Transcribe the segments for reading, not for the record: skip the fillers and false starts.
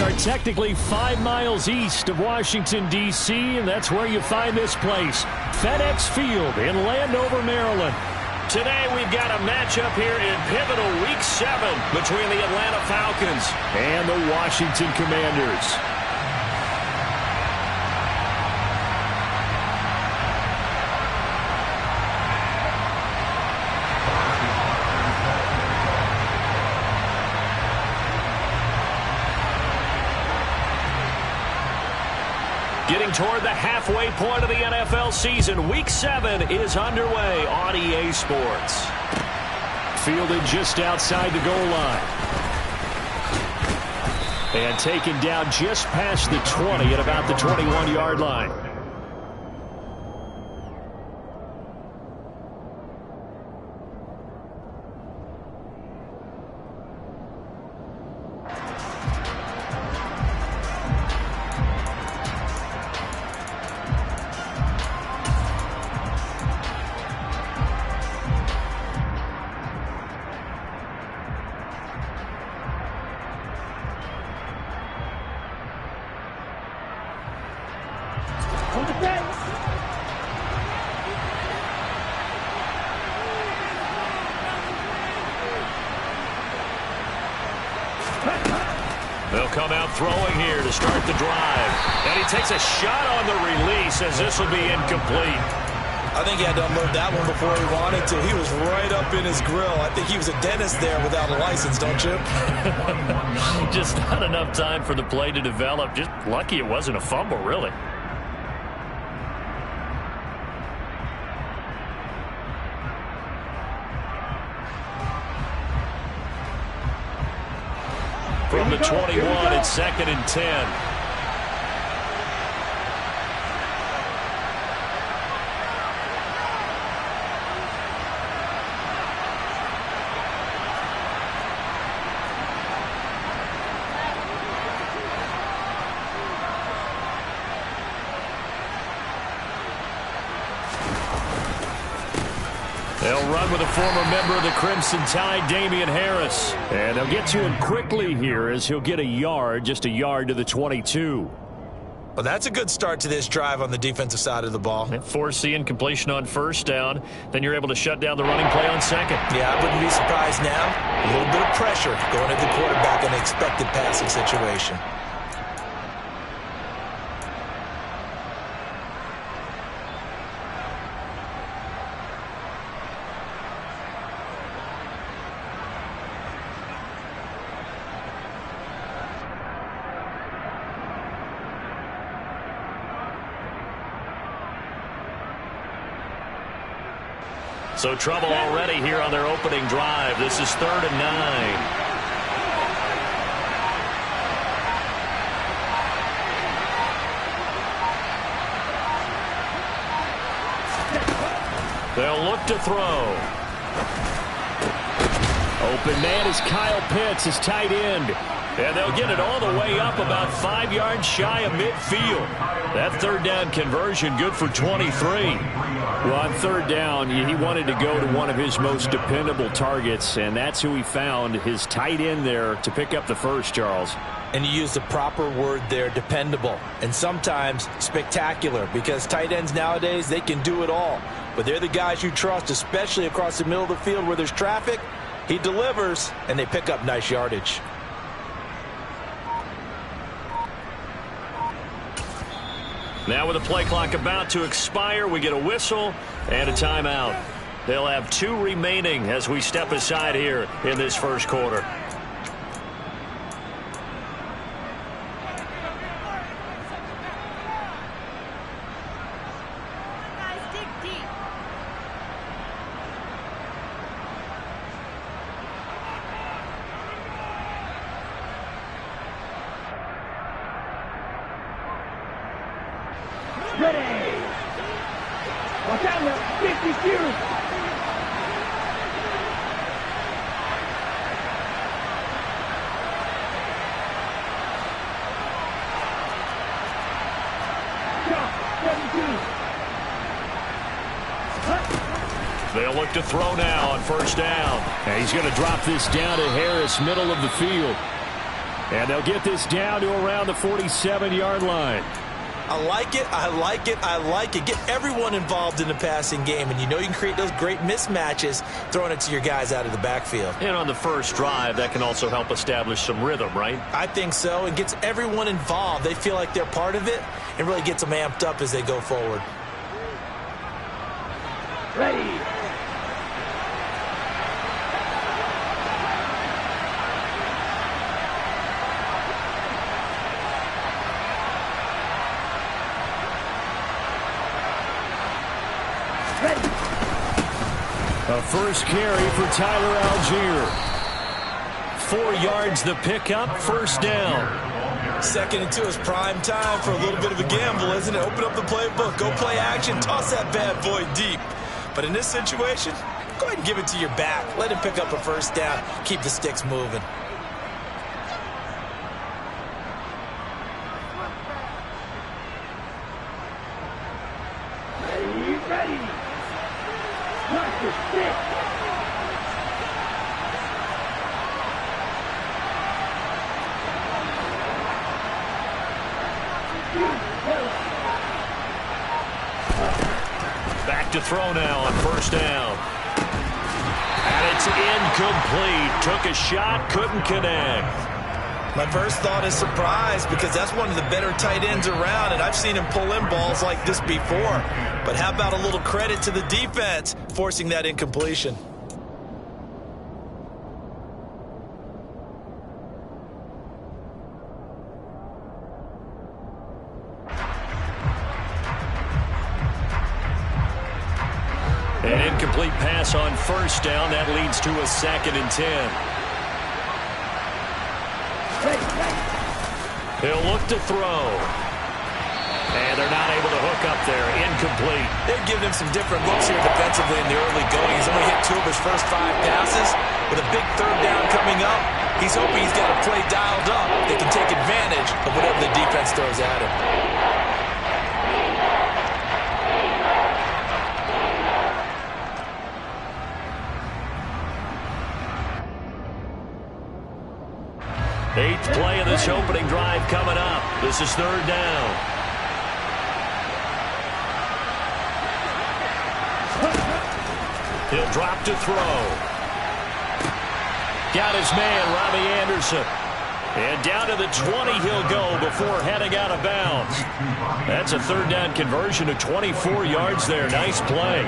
are technically 5 miles east of Washington, D.C., and that's where you find this place, FedEx Field in Landover, Maryland. Today we've got a matchup here in pivotal Week 7 between the Atlanta Falcons and the Washington Commanders. Getting toward the halfway point of the NFL season, Week 7 is underway on EA Sports. Fielded just outside the goal line. And taken down just past the 20 at about the 21-yard line. They'll come out throwing here to start the drive. And he takes a shot on the release as this will be incomplete. I think he had to unload that one before he wanted to. He was right up in his grill. I think he was a dentist there without a license, don't you? Just not enough time for the play to develop. Just lucky it wasn't a fumble, really. From the 21, it's 2nd and 10. They'll run with a former member of the Crimson Tide, Damian Harris. And they'll get to him quickly here as he'll get a yard, just a yard to the 22. Well, that's a good start to this drive on the defensive side of the ball. Force the incompletion on first down. Then you're able to shut down the running play on second. Yeah, I wouldn't be surprised now. A little bit of pressure going at the quarterback in an expected passing situation. So trouble already here on their opening drive. This is 3rd and 9. They'll look to throw. Open man is Kyle Pitts, his tight end. And they'll get it all the way up about 5 yards shy of midfield. That 3rd down conversion good for 23. Well, on 3rd down, he wanted to go to one of his most dependable targets, and that's who he found, his tight end there, to pick up the first, Charles. And you use the proper word there, dependable, and sometimes spectacular, because tight ends nowadays, they can do it all. But they're the guys you trust, especially across the middle of the field where there's traffic. He delivers, and they pick up nice yardage. Now with the play clock about to expire, we get a whistle and a timeout. They'll have 2 remaining as we step aside here in this first quarter. Ready! Watch out now! 50 shoot! They'll look to throw now on first down. And he's going to drop this down to Harris, middle of the field. And they'll get this down to around the 47-yard line. I like it, I like it, I like it. Get everyone involved in the passing game, and you know you can create those great mismatches throwing it to your guys out of the backfield. And on the first drive, that can also help establish some rhythm, right? I think so. It gets everyone involved. They feel like they're part of it, and really gets them amped up as they go forward. Ready. A first carry for Tyler Algier. 4 yards the pickup, first down. 2nd and 2 is prime time for a little bit of a gamble, isn't it? Open up the playbook, go play action, toss that bad boy deep. But in this situation, go ahead and give it to your back. Let him pick up a first down, keep the sticks moving. Ready. Watch your stick. Back to throw now on first down. And it's incomplete. Took a shot, couldn't connect. My first thought is surprise, because that's one of the better tight ends around, and I've seen him pull in balls like this before. But how about a little credit to the defense forcing that incompletion? An incomplete pass on first down. That leads to a 2nd and 10. He'll look to throw. And they're not able to hook up there. Incomplete. They've given him some different looks here defensively in the early going. He's only hit 2 of his first 5 passes. With a big 3rd down coming up, he's hoping he's got a play dialed up that can take advantage of whatever the defense throws at him. Eighth play of this opening drive coming up. This is 3rd down. He'll drop to throw. Got his man, Robbie Anderson. And down to the 20 he'll go before heading out of bounds. That's a 3rd down conversion of 24 yards there. Nice play.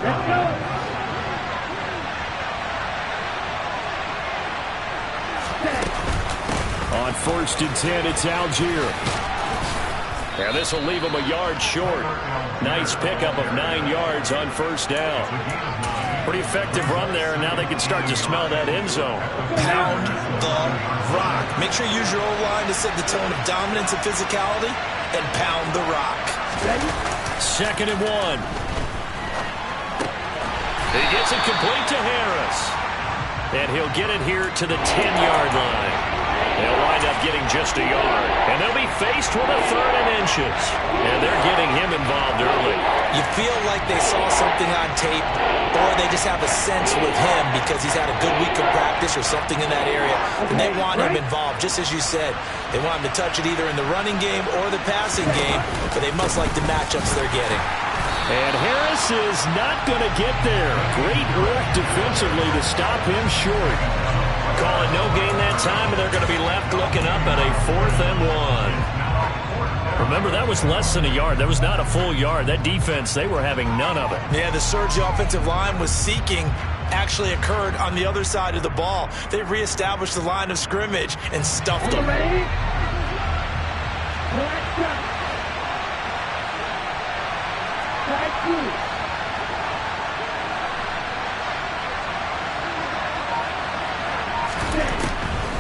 Let's go. On 1st and 10, it's Algier. And this will leave him a yard short. Nice pickup of 9 yards on first down. Pretty effective run there, and now they can start to smell that end zone. Pound the rock. Make sure you use your O-line to set the tone of dominance and physicality, and pound the rock. Ready. 2nd and 1. He gets it complete to Harris. And he'll get it here to the 10-yard line. They'll wind up getting just a yard. And they'll be faced with a 3rd and inches. And they're getting him involved early. You feel like they saw something on tape, or they just have a sense with him because he's had a good week of practice or something in that area, and they want him involved, just as you said. They want him to touch it either in the running game or the passing game, but they must like the matchups they're getting. And Harris is not going to get there. Great work defensively to stop him short. Calling no gain that time, and they're going to be left looking up at a 4th and 1. Remember, that was less than a yard. That was not a full yard. That defense, they were having none of it. Yeah, the surge the offensive line was seeking actually occurred on the other side of the ball. They reestablished the line of scrimmage and stuffed them. Ready.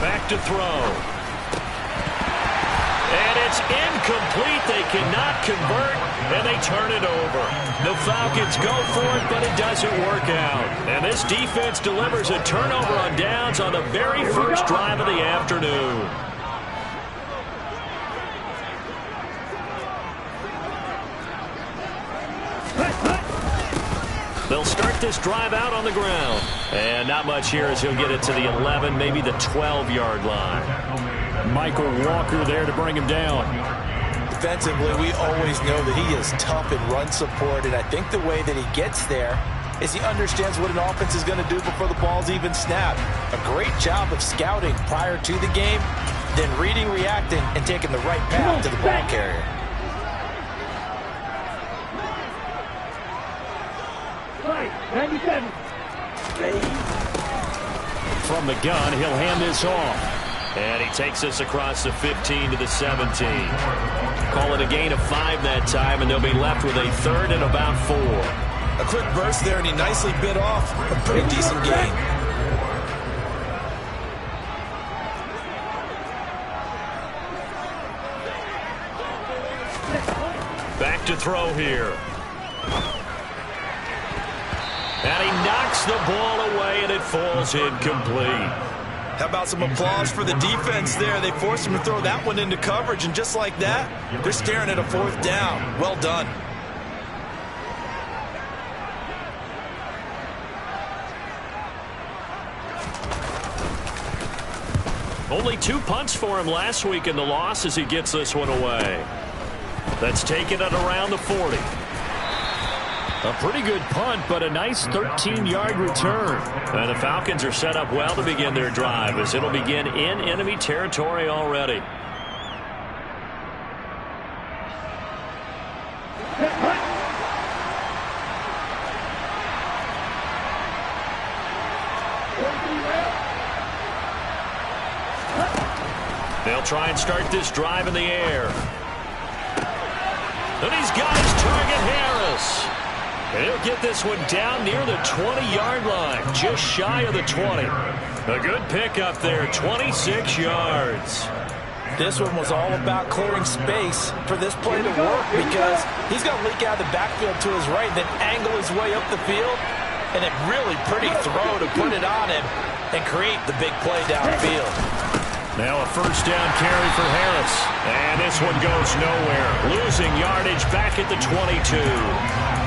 Back to throw. And it's incomplete. They cannot convert, and they turn it over. The Falcons go for it, but it doesn't work out. And this defense delivers a turnover on downs on the very first drive of the afternoon. They'll start this drive out on the ground. And not much here as he'll get it to the 11, maybe the 12-yard line. Michael Walker there to bring him down. Defensively, we always know that he is tough in run support, and I think the way that he gets there is he understands what an offense is going to do before the ball's even snapped. A great job of scouting prior to the game, then reading, reacting, and taking the right path to the ball carrier. Right, 97. From the gun, he'll hand this off. And he takes us across the 15 to the 17. Call it a gain of 5 that time, and they'll be left with a 3rd and about 4. A quick burst there, and he nicely bit off a pretty decent gain. Back to throw here. And he knocks the ball away, and it falls incomplete. How about some applause for the defense there? They forced him to throw that one into coverage, and just like that, they're staring at a 4th down. Well done. Only 2 punts for him last week in the loss as he gets this one away. That's taken at around the 40. A pretty good punt, but a nice 13-yard return. And the Falcons are set up well to begin their drive as it'll begin in enemy territory already. They'll try and start this drive in the air. And he's got his target, Harris. And he'll get this one down near the 20-yard line, just shy of the 20. A good pickup there, 26 yards. This one was all about clearing space for this play to work because he's going to leak out of the backfield to his right, then angle his way up the field, and a really pretty throw to put it on him and create the big play downfield. Now a 1st down carry for Harris. And this one goes nowhere. Losing yardage back at the 22.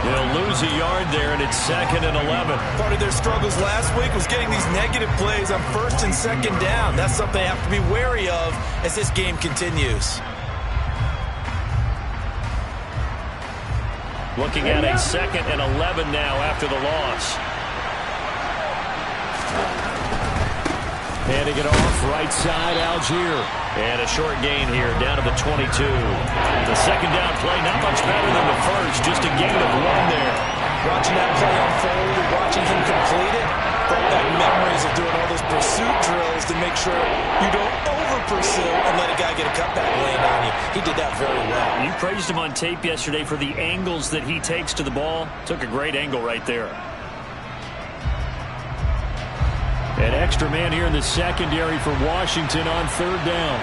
They'll lose a yard there, and it's 2nd and 11. Part of their struggles last week was getting these negative plays on 1st and 2nd down. That's something they have to be wary of as this game continues. Looking at a 2nd and 11 now after the loss. Handing it off, right side, Algier. And a short gain here, down to the 22. The 2nd down play, not much better than the first, just a gain of 1 there. Watching that play unfold and watching him complete it, brought back memories of doing all those pursuit drills to make sure you don't over-pursue and let a guy get a cutback lane on you. He did that very well. You praised him on tape yesterday for the angles that he takes to the ball. Took a great angle right there. An extra man here in the secondary for Washington on 3rd down.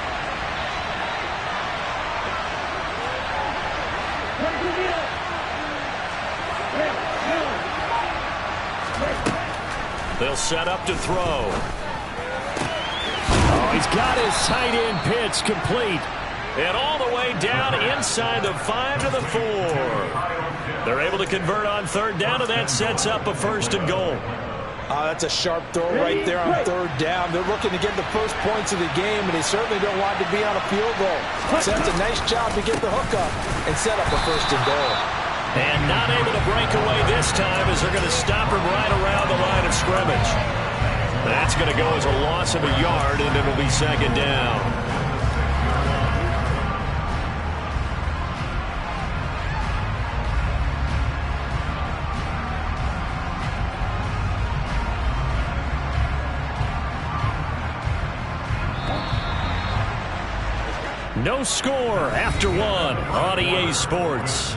They'll set up to throw. Oh, he's got his tight end pitch complete. And all the way down inside the 5 to the 4. They're able to convert on 3rd down, and that sets up a 1st and goal. That's a sharp throw right there on 3rd down. They're looking to get the first points of the game, and they certainly don't want to be on a field goal. So that's a nice job to get the hook up and set up a 1st and goal. And not able to break away this time as they're going to stop him right around the line of scrimmage. That's going to go as a loss of a yard, and it'll be 2nd down. No score after 1 on EA Sports.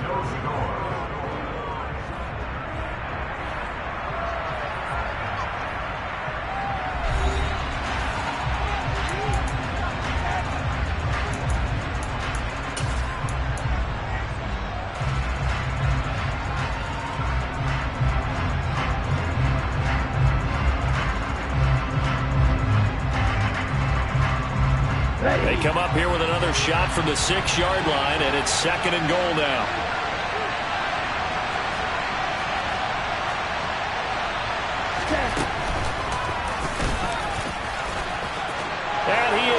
They come up here with another shot from the 6-yard line, and it's 2nd and goal now.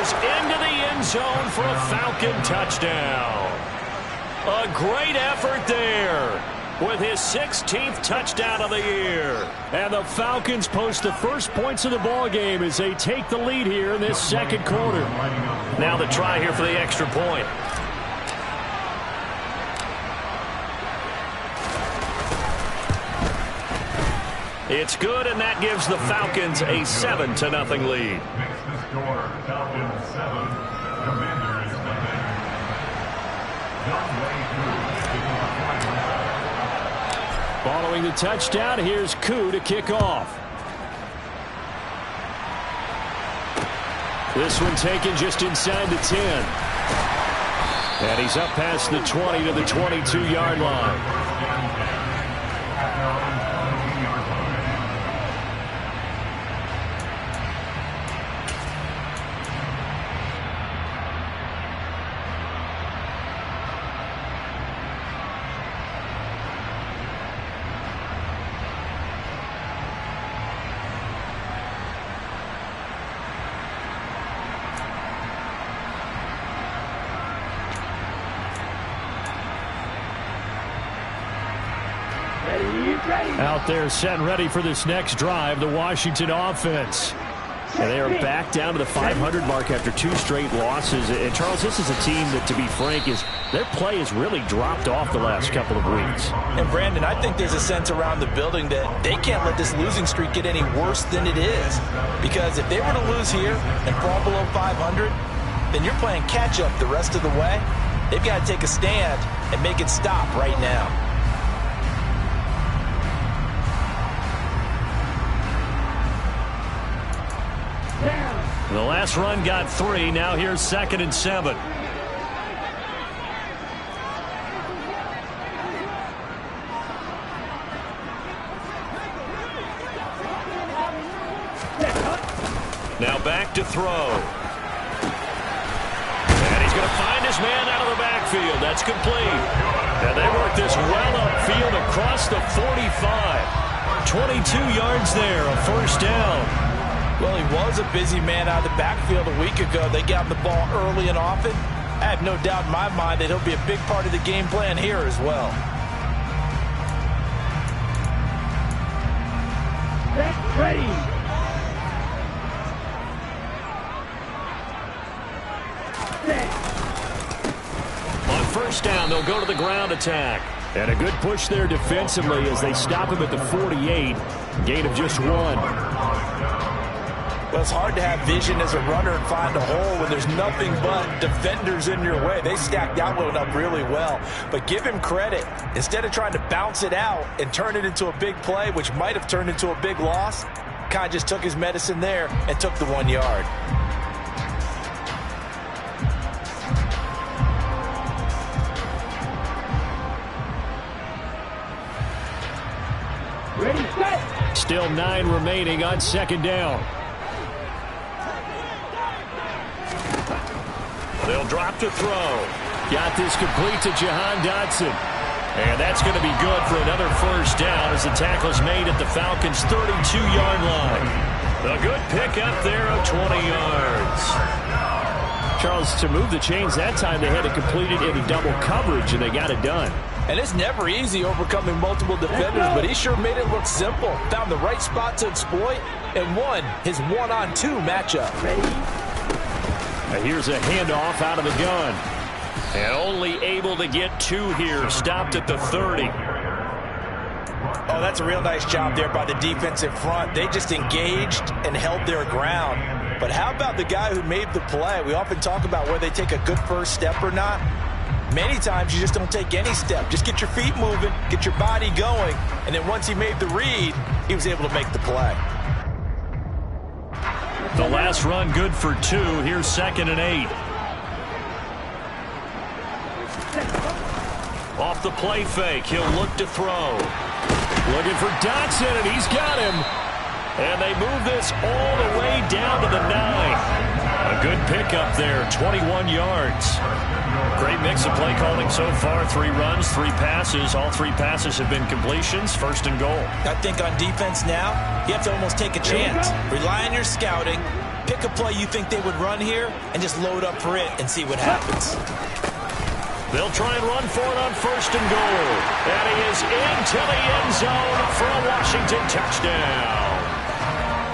goes into the end zone for a Falcon touchdown. A great effort there with his 16th touchdown of the year. And the Falcons post the first points of the ball game as they take the lead here in this second quarter. Now the try here for the extra point. It's good, and that gives the Falcons a 7-0 lead. Following the touchdown, here's Koo to kick off. This one taken just inside the 10. And he's up past the 20 to the 22-yard line. Out there set and ready for this next drive, the Washington offense. And they are back down to the 500 mark after 2 straight losses. And, Charles, this is a team that, to be frank, their play has really dropped off the last couple of weeks. And, Brandon, I think there's a sense around the building that they can't let this losing streak get any worse than it is. Because if they were to lose here and fall below 500, then you're playing catch-up the rest of the way. They've got to take a stand and make it stop right now. The last run got 3. Now here's 2nd and 7. Now back to throw. And he's going to find his man out of the backfield. That's complete. And they work this well upfield across the 45. 22 yards there, a first down. Well, he was a busy man out of the backfield a week ago. They got him the ball early and often. I have no doubt in my mind that he'll be a big part of the game plan here as well. That's ready. On first down, they'll go to the ground attack. And a good push there defensively as they stop him at the 48. Gain of just 1. Well, it's hard to have vision as a runner and find a hole when there's nothing but defenders in your way. They stacked that one up really well. But give him credit. Instead of trying to bounce it out and turn it into a big play, which might have turned into a big loss, kind of just took his medicine there and took the 1 yard. Ready, set. Still 9 remaining on 2nd down. They'll drop to throw. Got this complete to Jahan Dotson. And that's going to be good for another first down as the tackle is made at the Falcons' 32-yard line. A good pickup there of 20 yards. Charles, to move the chains that time, they had to complete it in a double coverage, and they got it done. And it's never easy overcoming multiple defenders, but he sure made it look simple. Found the right spot to exploit and won his 1-on-2 matchup. Here's a handoff out of the gun. And only able to get 2 here. Stopped at the 30. Oh, that's a real nice job there by the defensive front. They just engaged and held their ground. But how about the guy who made the play? We often talk about whether they take a good first step or not. Many times you just don't take any step. Just get your feet moving, get your body going, and then once he made the read, he was able to make the play. The last run good for 2. Here's 2nd and 8. Off the play fake, he'll look to throw. Looking for Dotson, and he's got him. And they move this all the way down to the 9. A good pickup there, 21 yards. Great mix of play calling so far. 3 runs, 3 passes. All 3 passes have been completions. 1st and goal. I think on defense now, you have to almost take a chance. Rely on your scouting, Pick a play you think they would run here and just load up for it and see what happens. They'll try and run for it on 1st and goal. And he is into the end zone for a Washington touchdown.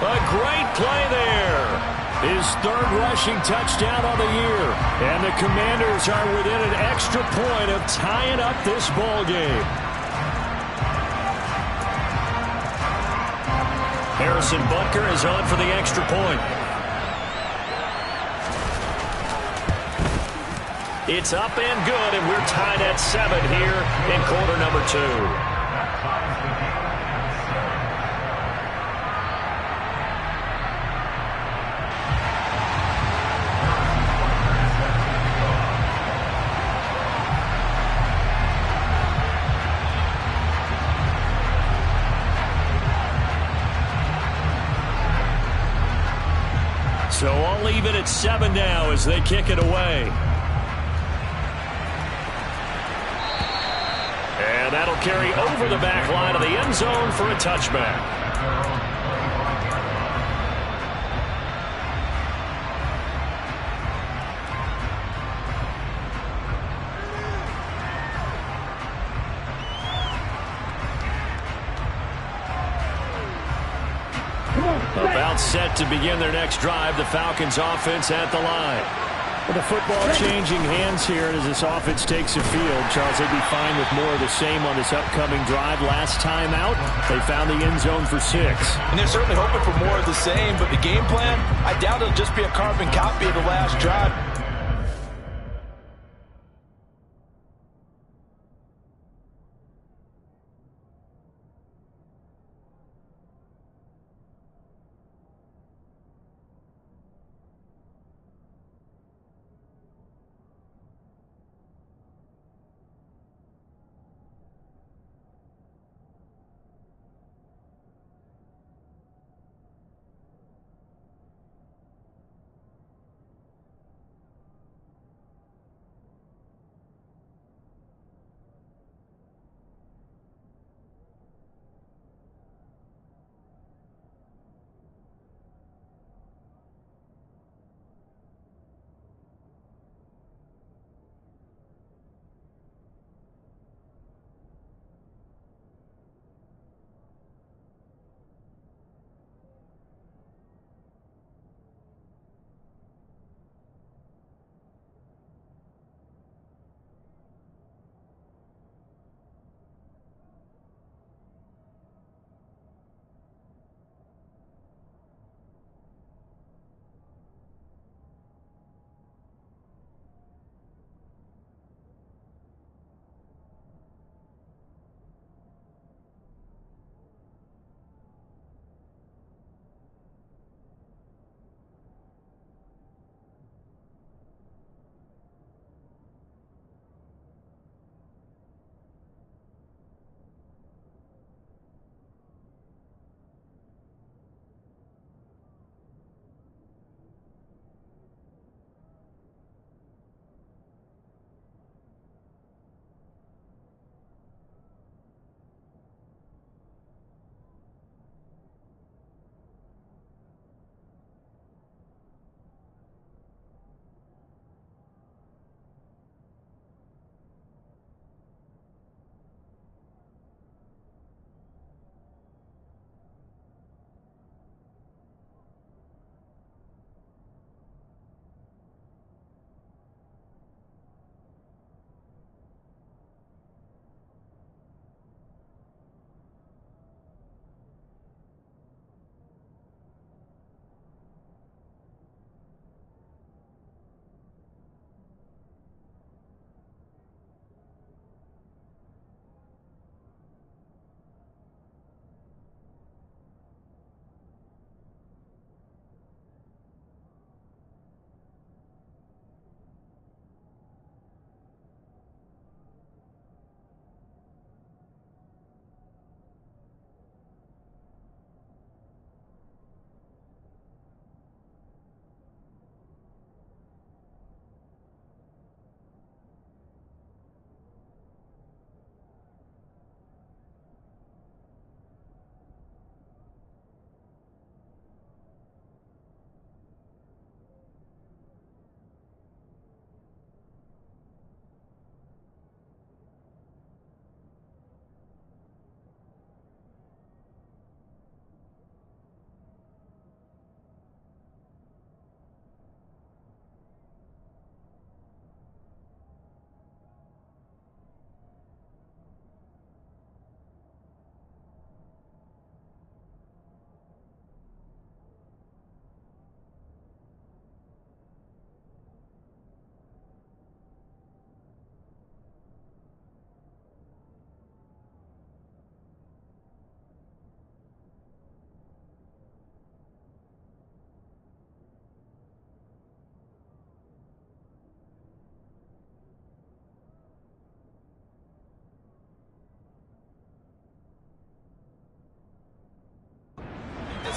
A great play there. His 3rd rushing touchdown on the year. And the Commanders are within an extra point of tying up this ball game. Harrison Butker is on for the extra point. It's up and good, and we're tied at 7 here in quarter number 2. So I'll leave it at 7 now as they kick it away. And that'll carry over the back line of the end zone for a touchback. About set to begin their next drive, the Falcons offense at the line. Well, the football changing hands here as this offense takes the field. Charles, they'd be fine with more of the same on this upcoming drive. Last time out, they found the end zone for 6. And they're certainly hoping for more of the same, but the game plan, I doubt it'll just be a carbon copy of the last drive.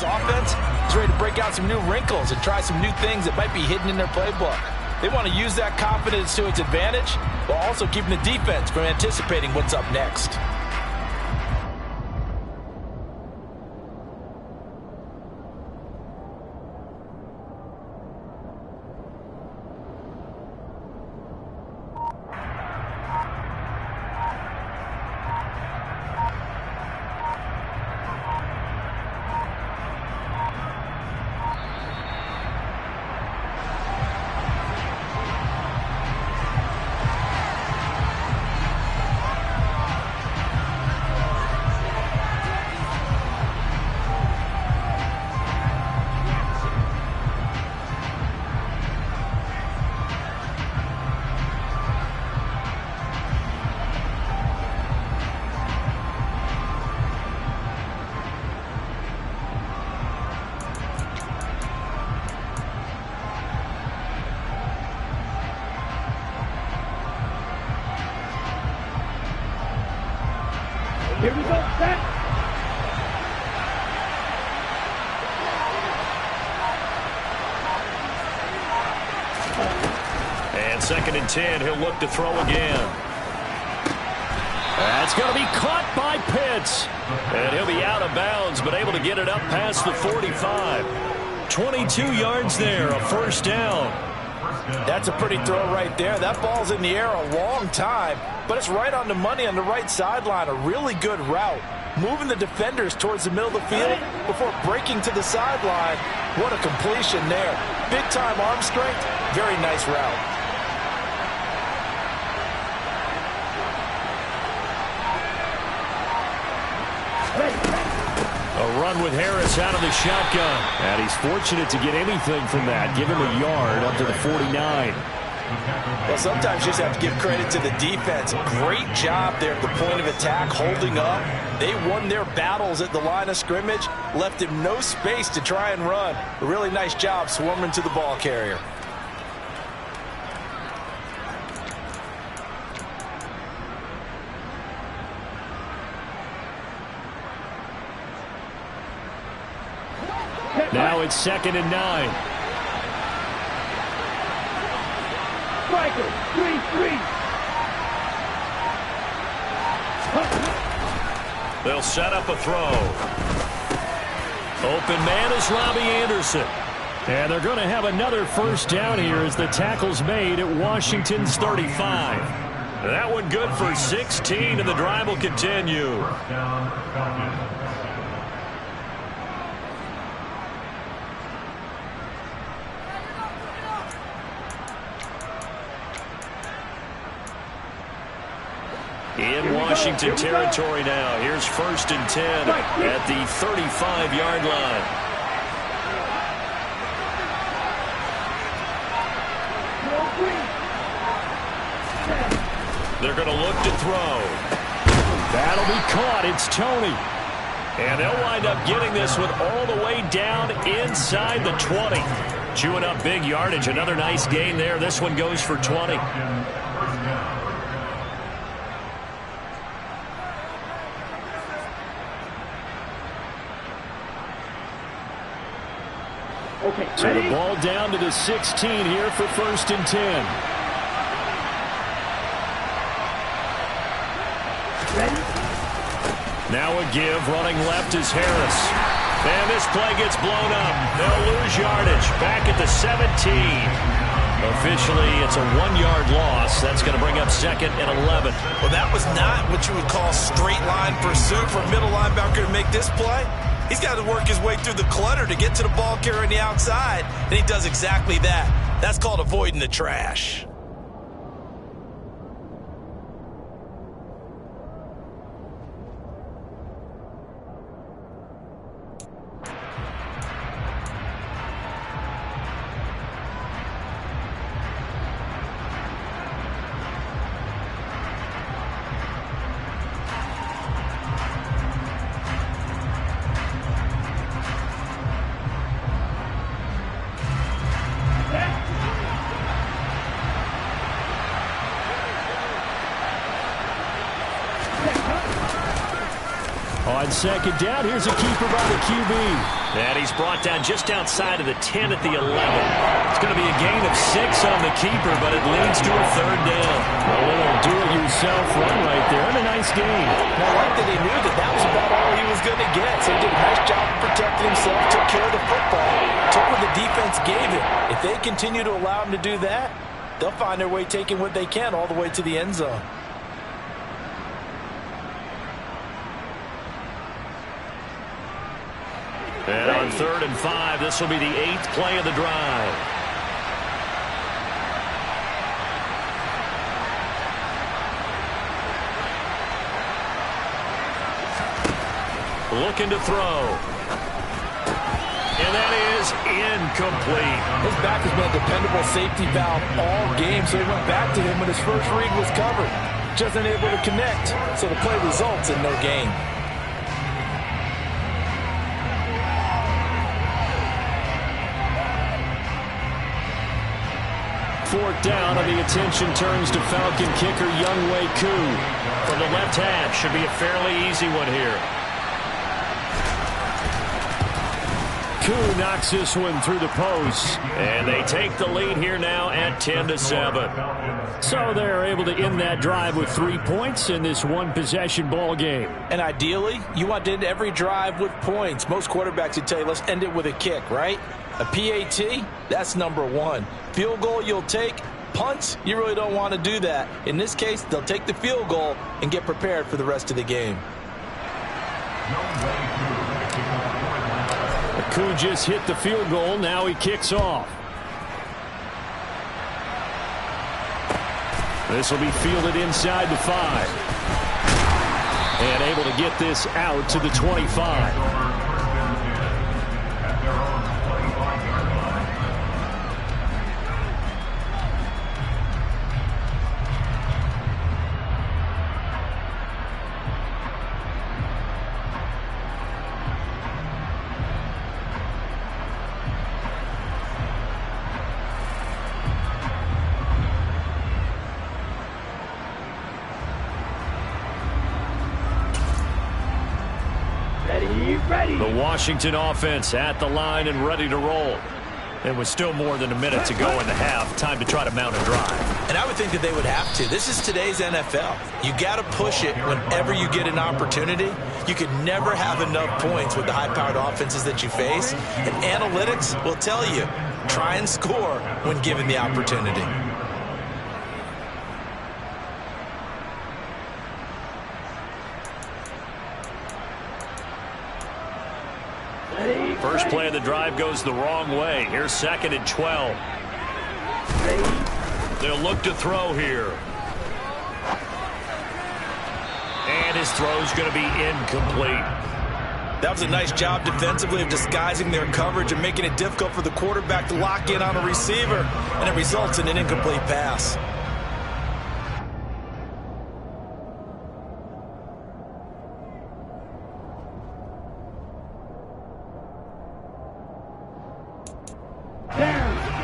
this offense is ready to break out some new wrinkles and try some new things that might be hidden in their playbook. They want to use that confidence to its advantage while also keeping the defense from anticipating what's up next. Here we go, set. And 2nd and 10, he'll look to throw again. That's going to be caught by Pitts. And he'll be out of bounds, but able to get it up past the 45. 22 yards there, a first down. That's a pretty throw right there. That ball's in the air a long time, but it's right on the money on the right sideline. A really good route. Moving the defenders towards the middle of the field before breaking to the sideline. What a completion there. Big-time arm strength. Very nice route. A run with Harris out of the shotgun. And he's fortunate to get anything from that. Give him a yard up to the 49. Well, sometimes you just have to give credit to the defense. Great job there at the point of attack, holding up. They won their battles at the line of scrimmage, left him no space to try and run. A really nice job swarming to the ball carrier. Now it's 2nd and 9. Striker, 3-3. They'll set up a throw. Open man is Robbie Anderson. And they're going to have another first down here as the tackle's made at Washington's 35. That one good for 16, and the drive will continue. In Washington territory now. Here's 1st and 10 at the 35-yard line. They're going to look to throw. That'll be caught. It's Tony. And they'll wind up getting this one all the way down inside the 20. Chewing up big yardage. Another nice gain there. This one goes for 20. Okay, So the ball down to the 16 here for 1st and 10. ready? Now a give. Running left is Harris. And this play gets blown up. They'll lose yardage. Back at the 17. Officially, it's a 1-yard loss. That's going to bring up 2nd and 11. Well, that was not what you would call straight line pursuit for a middle linebacker to make this play. He's got to work his way through the clutter to get to the ball carrier on the outside, and he does exactly that. That's called avoiding the trash. On second down, here's a keeper by the QB. And he's brought down just outside of the 10 at the 11. It's going to be a gain of 6 on the keeper, but it leads to a third down. A little do-it-yourself run right there, and a nice gain. I like that he knew that that was about all he was going to get, so he did a nice job of protecting himself, took care of the football, took what the defense gave him. If they continue to allow him to do that, they'll find their way taking what they can all the way to the end zone. And on 3rd and 5, this will be the 8th play of the drive. Looking to throw. And that is incomplete. His back has been a dependable safety valve all game, so he went back to him when his first read was covered. Just unable to connect, so the play results in no gain. Fourth down, and the attention turns to Falcon kicker Younghoe Koo. From the left hash, should be a fairly easy one here. Koo knocks this one through the post. And they take the lead here now at 10-7. So they're able to end that drive with 3 points in this one-possession ball game. And ideally, you want to end every drive with points. Most quarterbacks would tell you, let's end it with a kick, right? A PAT, that's number 1. Field goal you'll take. Punts, you really don't want to do that. In this case, they'll take the field goal and get prepared for the rest of the game. Koo just hit the field goal. Now he kicks off. This will be fielded inside the 5. And able to get this out to the 25. The Washington offense at the line and ready to roll. And with still more than a minute to go in the half, time to try to mount a drive. And I would think that they would have to. This is today's NFL. You got to push it whenever you get an opportunity. You could never have enough points with the high-powered offenses that you face. And analytics will tell you, try and score when given the opportunity. First play of the drive goes the wrong way. Here's 2nd and 12. They'll look to throw here. And his throw's going to be incomplete. That was a nice job defensively of disguising their coverage and making it difficult for the quarterback to lock in on a receiver. And it results in an incomplete pass.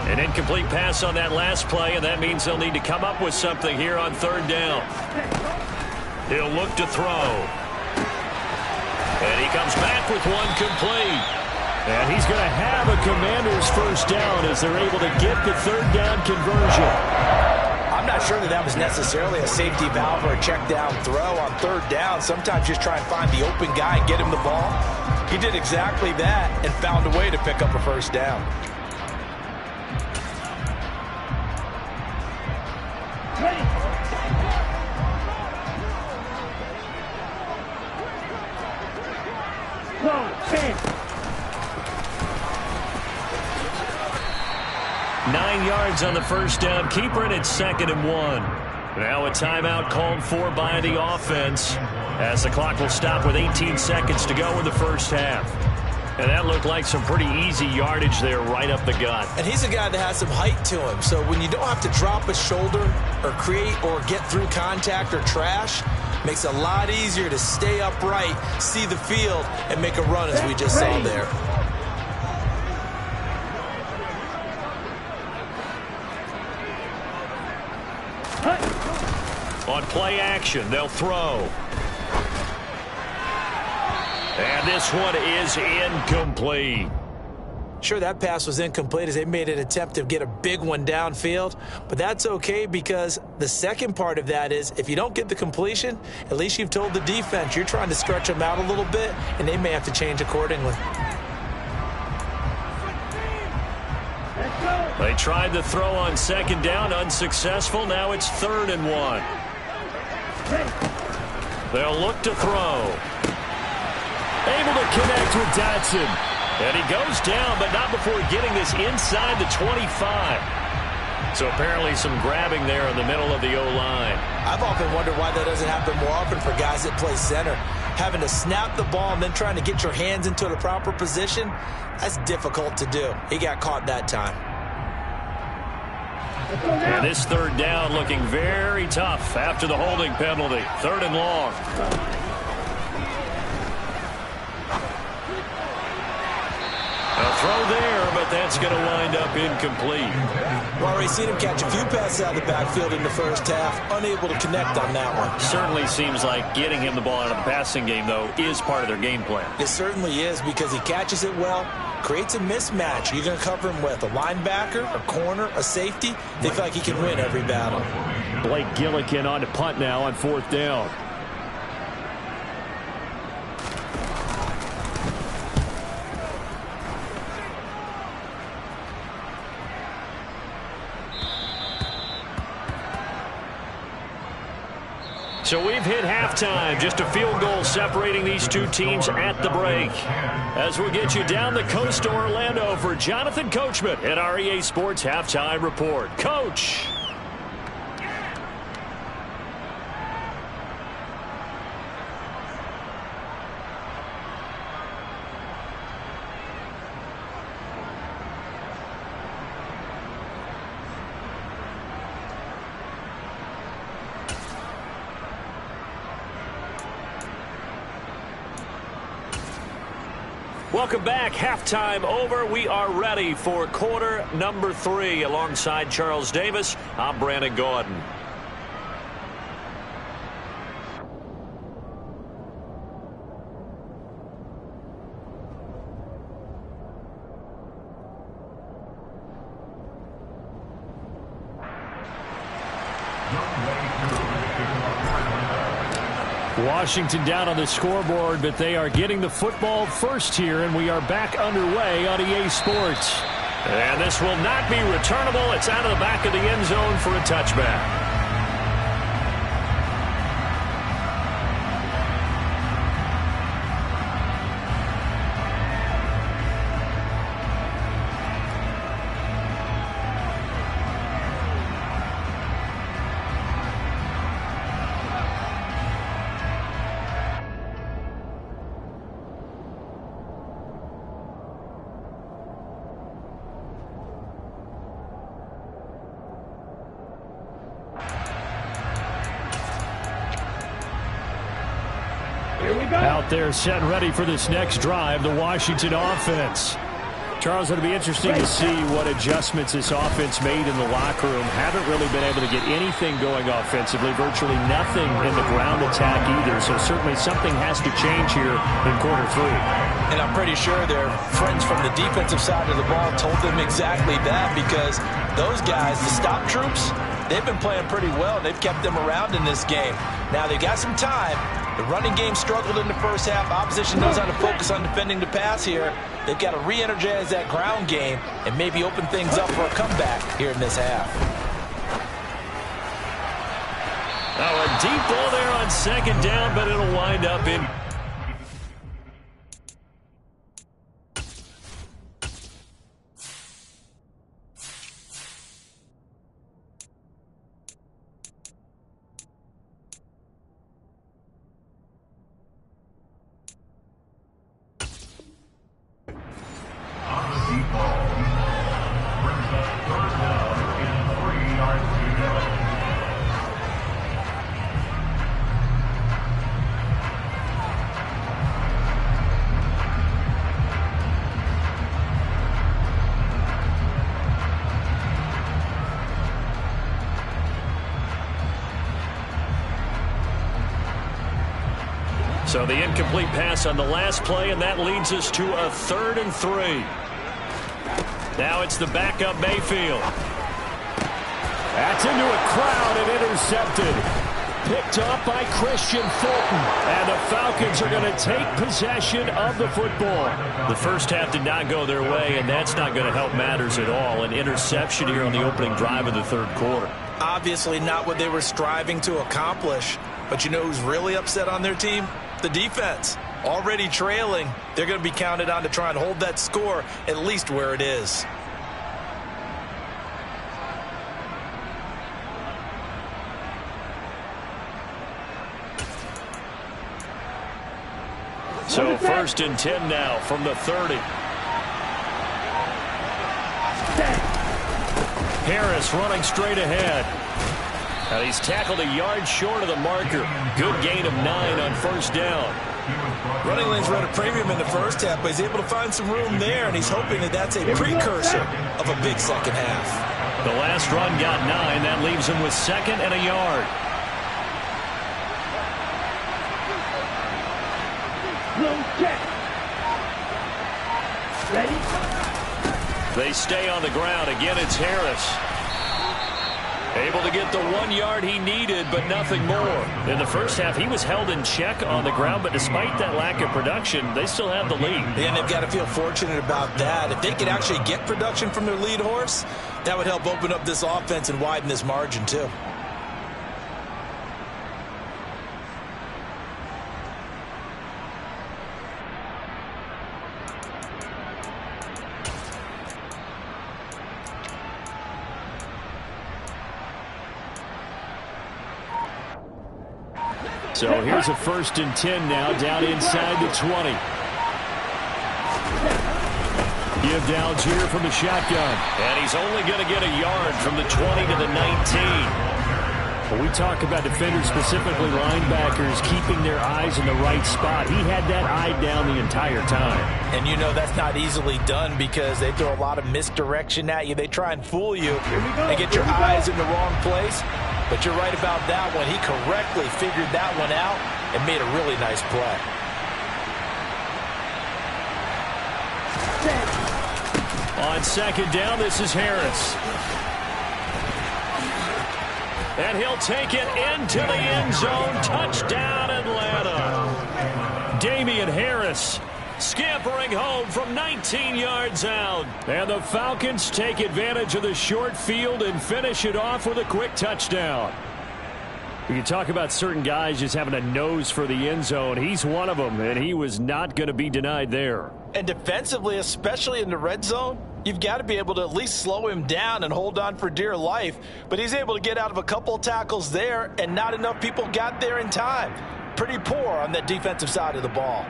An incomplete pass on that last play, and that means they'll need to come up with something here on 3rd down. He'll look to throw. And he comes back with one complete. And he's going to have a Commander's first down as they're able to get the 3rd down conversion. I'm not sure that was necessarily a safety valve or a check down throw on 3rd down. Sometimes just try and find the open guy and get him the ball. He did exactly that and found a way to pick up a first down. Nine yards on the first down. Keeper, and it's 2nd and 1. Now a timeout called for by the offense as the clock will stop with 18 seconds to go in the first half. And that looked like some pretty easy yardage there right up the gut. And he's a guy that has some height to him. So when you don't have to drop a shoulder or create or get through contact or trash, makes it a lot easier to stay upright, see the field, and make a run as we just saw there. On play action, they'll throw. And this one is incomplete. Sure, that pass was incomplete as they made an attempt to get a big one downfield, but that's okay because the second part of that is if you don't get the completion, at least you've told the defense you're trying to stretch them out a little bit, and they may have to change accordingly. They tried to throw on second down, unsuccessful. Now it's 3rd and 1. They'll look to throw. Able to connect with Dotson. And he goes down, but not before getting this inside the 25. So apparently some grabbing there in the middle of the O-line. I've often wondered why that doesn't happen more often for guys that play center. Having to snap the ball and then trying to get your hands into the proper position, that's difficult to do. He got caught that time. And this 3rd down looking very tough after the holding penalty. 3rd and long. A throw there, but that's going to wind up incomplete. We've already seen him catch a few passes out of the backfield in the first half, unable to connect on that one. Certainly seems like getting him the ball out of the passing game, though, is part of their game plan. It certainly is because he catches it well, creates a mismatch. You're going to cover him with a linebacker, a corner, a safety. They feel like he can win every battle. Blake Gillikin on to punt now on 4th down. So we've hit halftime. Just a field goal separating these two teams at the break. As we'll get you down the coast to Orlando for Jonathan Coachman at our EA Sports Halftime Report. Coach. Welcome back. Halftime over. We are ready for quarter number 3. Alongside Charles Davis, I'm Brandon Gordon. Washington down on the scoreboard, but they are getting the football first here, and we are back underway on EA Sports. And this will not be returnable. It's out of the back of the end zone for a touchback. Out there set and ready for this next drive, the Washington offense. Charles, it'll be interesting to see what adjustments this offense made in the locker room. Haven't really been able to get anything going offensively, virtually nothing in the ground attack either. So certainly something has to change here in quarter 3. And I'm pretty sure their friends from the defensive side of the ball told them exactly that, because those guys, the stop troops, they've been playing pretty well, and they've kept them around in this game. Now, they got some time. The running game struggled in the first half. Opposition knows how to focus on defending the pass here. They've got to re-energize that ground game and maybe open things up for a comeback here in this half. Now a deep ball there on second down, but it'll wind up in. So the incomplete pass on the last play, and that leads us to a 3rd and 3. Now it's the backup Mayfield. That's into a crowd and intercepted. Picked up by Christian Fulton. And the Falcons are going to take possession of the football. The first half did not go their way, and that's not going to help matters at all. An interception here on the opening drive of the 3rd quarter. Obviously not what they were striving to accomplish. But you know who's really upset on their team? The defense. Already trailing. They're going to be counted on to try and hold that score at least where it is. So 1st and 10 now from the 30. Harris running straight ahead. Now he's tackled a yard short of the marker. Good gain of 9 on 1st down. Running lanes run a premium in the first half, but he's able to find some room there, and he's hoping that that's a precursor of a big second half. The last run got 9. That leaves him with 2nd and a yard. Check. Ready? They stay on the ground. Again, it's Harris. Able to get the 1 yard he needed, but nothing more. In the first half, he was held in check on the ground, but despite that lack of production, they still have the lead. And they've got to feel fortunate about that. If they could actually get production from their lead horse, that would help open up this offense and widen this margin, too. So here's a 1st and 10 now, down inside the 20. Give downs here from the shotgun. And he's only going to get a yard from the 20 to the 19. When we talk about defenders, specifically linebackers, keeping their eyes in the right spot, he had that eye down the entire time. And you know that's not easily done because they throw a lot of misdirection at you. They try and fool you and get your eyes in the wrong place. But you're right about that one. He correctly figured that one out and made a really nice play. On 2nd down, this is Harris. And he'll take it into the end zone. Touchdown, Atlanta. Damian Harris scampering home from 19 yards out. And the Falcons take advantage of the short field and finish it off with a quick touchdown. You can talk about certain guys just having a nose for the end zone. He's one of them, and he was not going to be denied there. And defensively, especially in the red zone, you've got to be able to at least slow him down and hold on for dear life. But he's able to get out of a couple of tackles there, and not enough people got there in time. Pretty poor on that defensive side of the ball.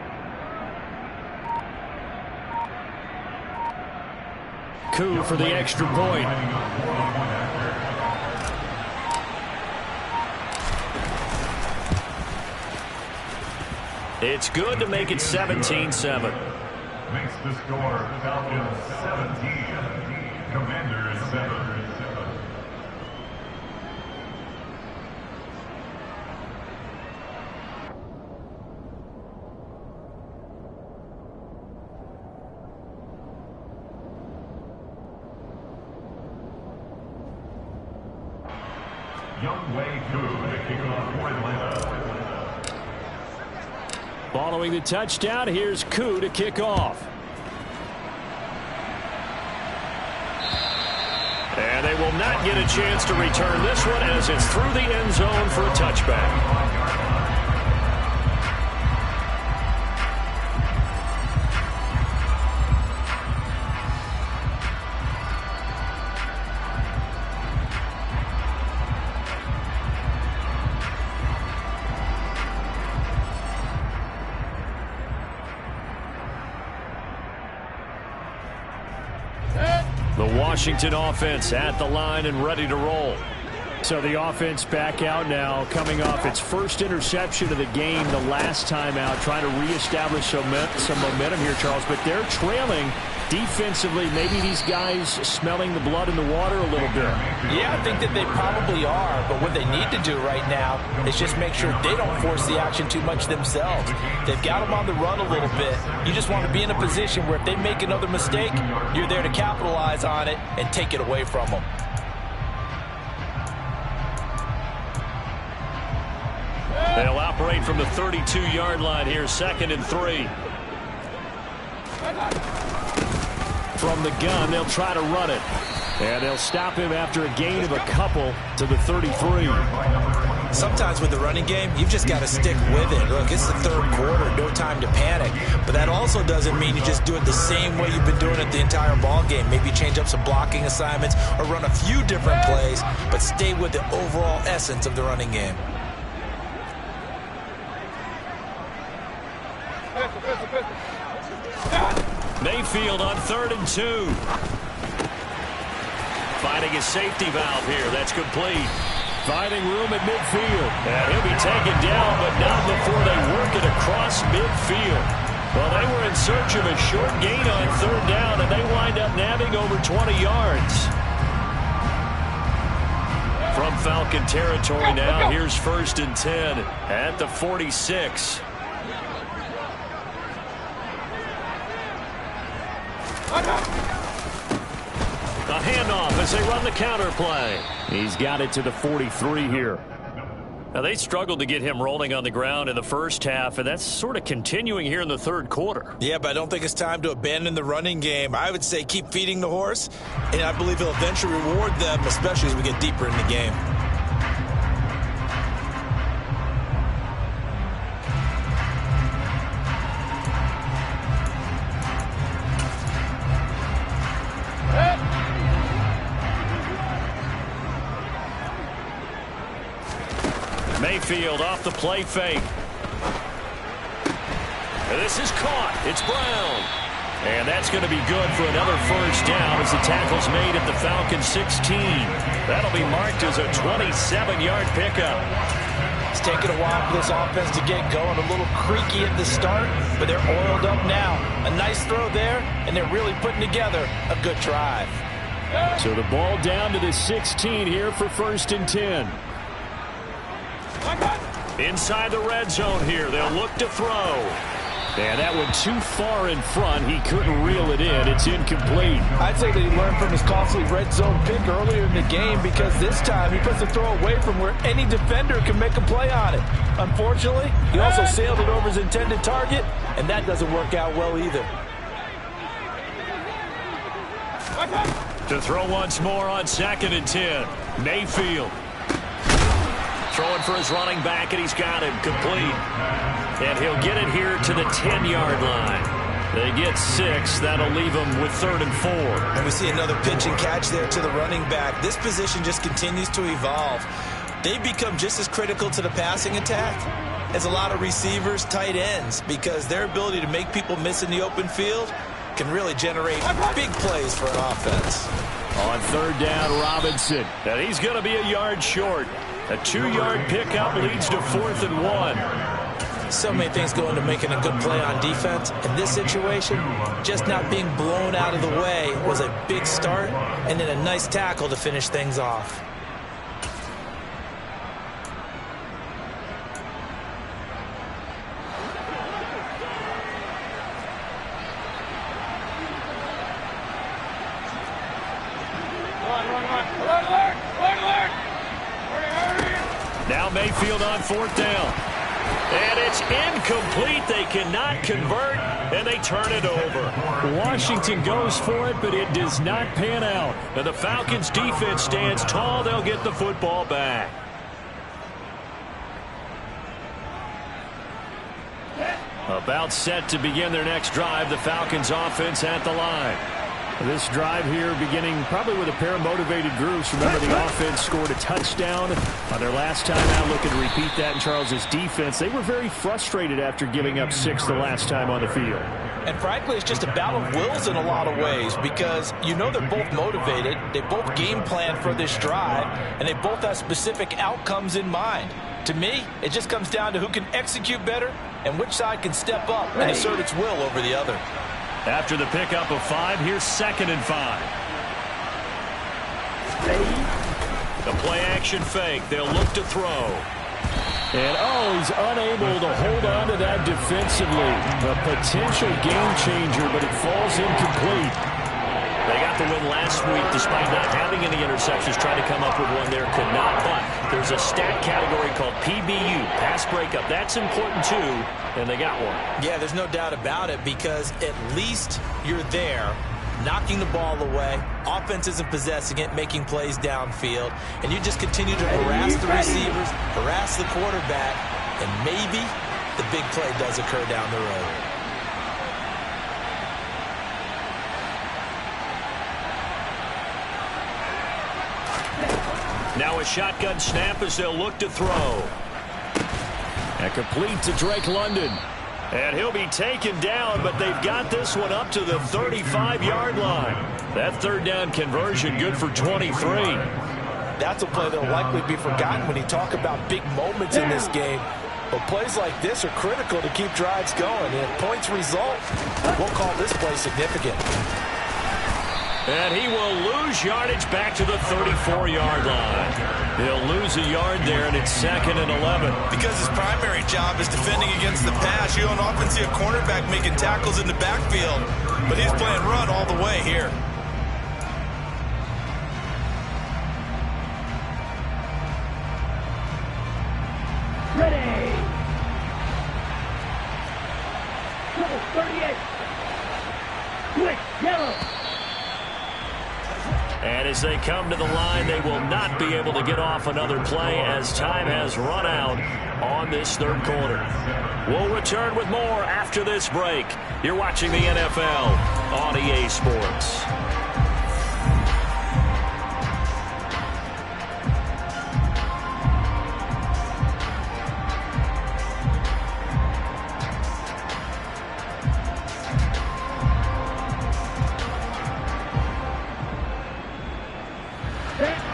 Coup for the extra point. It's good to make it 17-7. Makes the score Falcons 17, Commanders 7. Young Wei Koo to kick off for Atlanta. Following the touchdown, here's Koo to kick off. And they will not get a chance to return this one as it's through the end zone for a touchback. The Washington offense at the line and ready to roll. So the offense back out now, coming off its first interception of the game the last time out, trying to reestablish some momentum here, Charles. But they're trailing defensively. Maybe these guys smelling the blood in the water a little bit. Yeah, I think that they probably are. But what they need to do right now is just make sure they don't force the action too much themselves. They've got them on the run a little bit. You just want to be in a position where if they make another mistake, you're there to capitalize on it and take it away from them. They'll operate from the 32-yard line here, 2nd and 3. From the gun, they'll try to run it. And they'll stop him after a gain of a couple to the 33. Sometimes with the running game, you've just got to stick with it. Look, it's the third quarter, no time to panic. But that also doesn't mean you just do it the same way you've been doing it the entire ball game. Maybe change up some blocking assignments or run a few different plays, but stay with the overall essence of the running game. Mayfield on 3rd and 2. Finding his safety valve here. That's complete. Finding room at midfield. And he'll be taken down, but not before they work it across midfield. Well, they were in search of a short gain on 3rd down, and they wind up nabbing over 20 yards. From Falcon territory now, here's 1st and 10 at the 46. A handoff as they run the counter play. He's got it to the 43 here. Now, they struggled to get him rolling on the ground in the first half, and that's sort of continuing here in the third quarter. Yeah, but I don't think it's time to abandon the running game. I would say keep feeding the horse, and I believe he'll eventually reward them, especially as we get deeper in the game. Mayfield off the play fake. And this is caught. It's Brown. And that's going to be good for another 1st down as the tackle's made at the Falcons 16. That'll be marked as a 27-yard pickup. It's taken a while for this offense to get going. A little creaky at the start, but they're oiled up now. A nice throw there, and they're really putting together a good drive. So the ball down to the 16 here for 1st and 10. Inside the red zone here, they'll look to throw. And that one too far in front. He couldn't reel it in. It's incomplete. I'd say that he learned from his costly red zone pick earlier in the game because this time he puts the throw away from where any defender can make a play on it. Unfortunately, he also sailed it over his intended target, and that doesn't work out well either. To throw once more on 2nd and 10. Mayfield. Throwing for his running back, and he's got him complete. And he'll get it here to the 10-yard line. They get 6. That'll leave them with 3rd and 4. And we see another pitch and catch there to the running back. This position just continues to evolve. They become just as critical to the passing attack as a lot of receivers, tight ends, because their ability to make people miss in the open field can really generate big plays for an offense. On 3rd down, Robinson. And he's going to be a yard short. A 2-yard pickup leads to 4th and 1. So many things go into making a good play on defense. In this situation, just not being blown out of the way was a big start, and then a nice tackle to finish things off. Now Mayfield on 4th down. And it's incomplete. They cannot convert, and they turn it over. Washington goes for it, but it does not pan out. And the Falcons defense stands tall. They'll get the football back. About set to begin their next drive. The Falcons offense at the line. This drive here beginning probably with a pair of motivated groups. Remember, the offense scored a touchdown on their last time out. Looking to repeat that in Charles's defense. They were very frustrated after giving up 6 the last time on the field. And frankly, it's just a battle of wills in a lot of ways because you know they're both motivated. They both game plan for this drive, and they both have specific outcomes in mind. To me, it just comes down to who can execute better and which side can step up and assert its will over the other. After the pickup of 5, here's 2nd and 5. The play-action fake. They'll look to throw. And, he's unable to hold on to that defensively. A potential game changer, but it falls incomplete. They got the win last week despite not having any interceptions. Tried to come up with one there, could not. But there's a stat category called PBU, pass breakup. That's important too, and they got one. Yeah, there's no doubt about it because at least you're there knocking the ball away. Offense isn't possessing it, making plays downfield. And you just continue to harass the receivers, harass the quarterback, and maybe the big play does occur down the road. Now a shotgun snap as they'll look to throw. And complete to Drake London. And he'll be taken down, but they've got this one up to the 35-yard line. That 3rd down conversion good for 23. That's a play that will likely be forgotten when you talk about big moments in this game. But plays like this are critical to keep drives going. And if points result, we'll call this play significant. And he will lose yardage back to the 34-yard line. He'll lose a yard there, and it's 2nd and 11. Because his primary job is defending against the pass. You don't often see a cornerback making tackles in the backfield. But he's playing run all the way here. Ready. Double 38. Quick, yellow. And as they come to the line, they will not be able to get off another play as time has run out on this 3rd quarter. We'll return with more after this break. You're watching the NFL on EA Sports.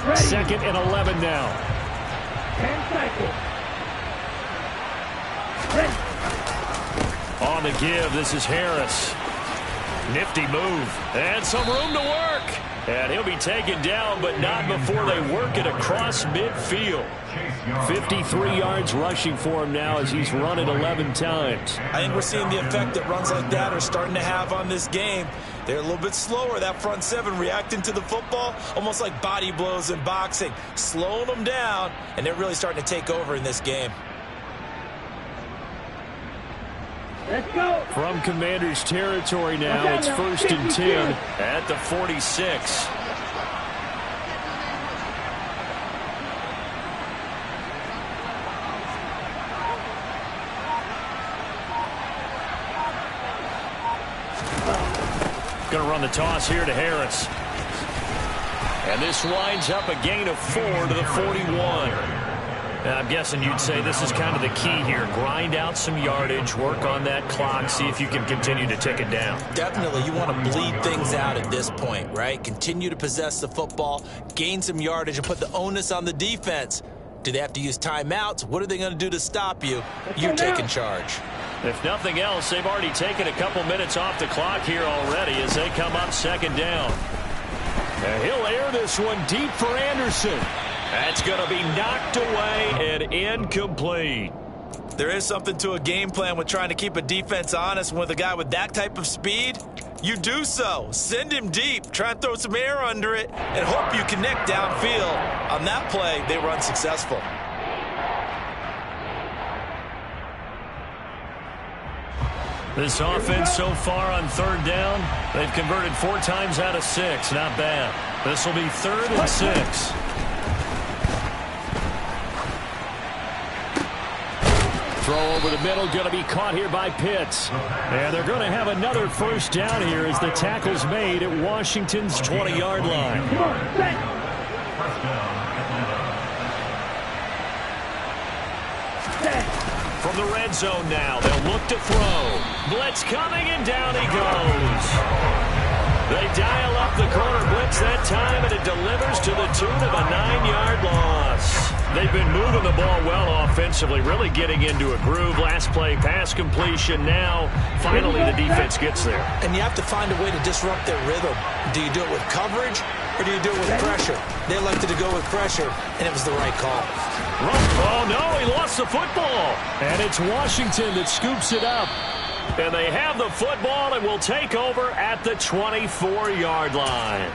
Ready. 2nd and 11 now. 10 cycles. Ready. On the give, this is Harris. Nifty move. And some room to work. And he'll be taken down, but not before they work it across midfield. 53 yards rushing for him now as he's run it 11 times. I think we're seeing the effect that runs like that are starting to have on this game. They're a little bit slower, that front 7 reacting to the football, almost like body blows in boxing, slowing them down, and they're really starting to take over in this game. Let's go. From Commander's territory now, it's 1st and 10 at the 46. Going to run the toss here to Harris. And this winds up a gain of 4 to the 41. And I'm guessing you'd say this is kind of the key here. Grind out some yardage, work on that clock, see if you can continue to tick it down. Definitely, you want to bleed things out at this point, right? Continue to possess the football, gain some yardage, and put the onus on the defense. Do they have to use timeouts? What are they going to do to stop you? You're taking charge. If nothing else, they've already taken a couple minutes off the clock here already as they come up 2nd down. And he'll air this one deep for Anderson. That's going to be knocked away and incomplete. There is something to a game plan with trying to keep a defense honest. With a guy with that type of speed, you do so. Send him deep. Try and throw some air under it and hope you connect downfield. On that play, they were unsuccessful. This offense so far on 3rd down, they've converted 4 times out of 6. Not bad. This will be 3rd and 6. Throw over the middle, going to be caught here by Pitts. And they're going to have another first down here as the tackle's made at Washington's 20-yard line. Come on, set. First down, Atlanta. Set. From the red zone now, they'll look to throw. Blitz coming, and down he goes. They dial up the corner blitz that time, and it delivers to the tune of a 9-yard loss. They've been moving the ball well offensively, really getting into a groove. Last play, pass completion. Now, finally, the defense gets there. And you have to find a way to disrupt their rhythm. Do you do it with coverage, or do you do it with pressure? They elected to go with pressure, and it was the right call. Oh, no, he lost the football. And it's Washington that scoops it up. And they have the football and will take over at the 24-yard line.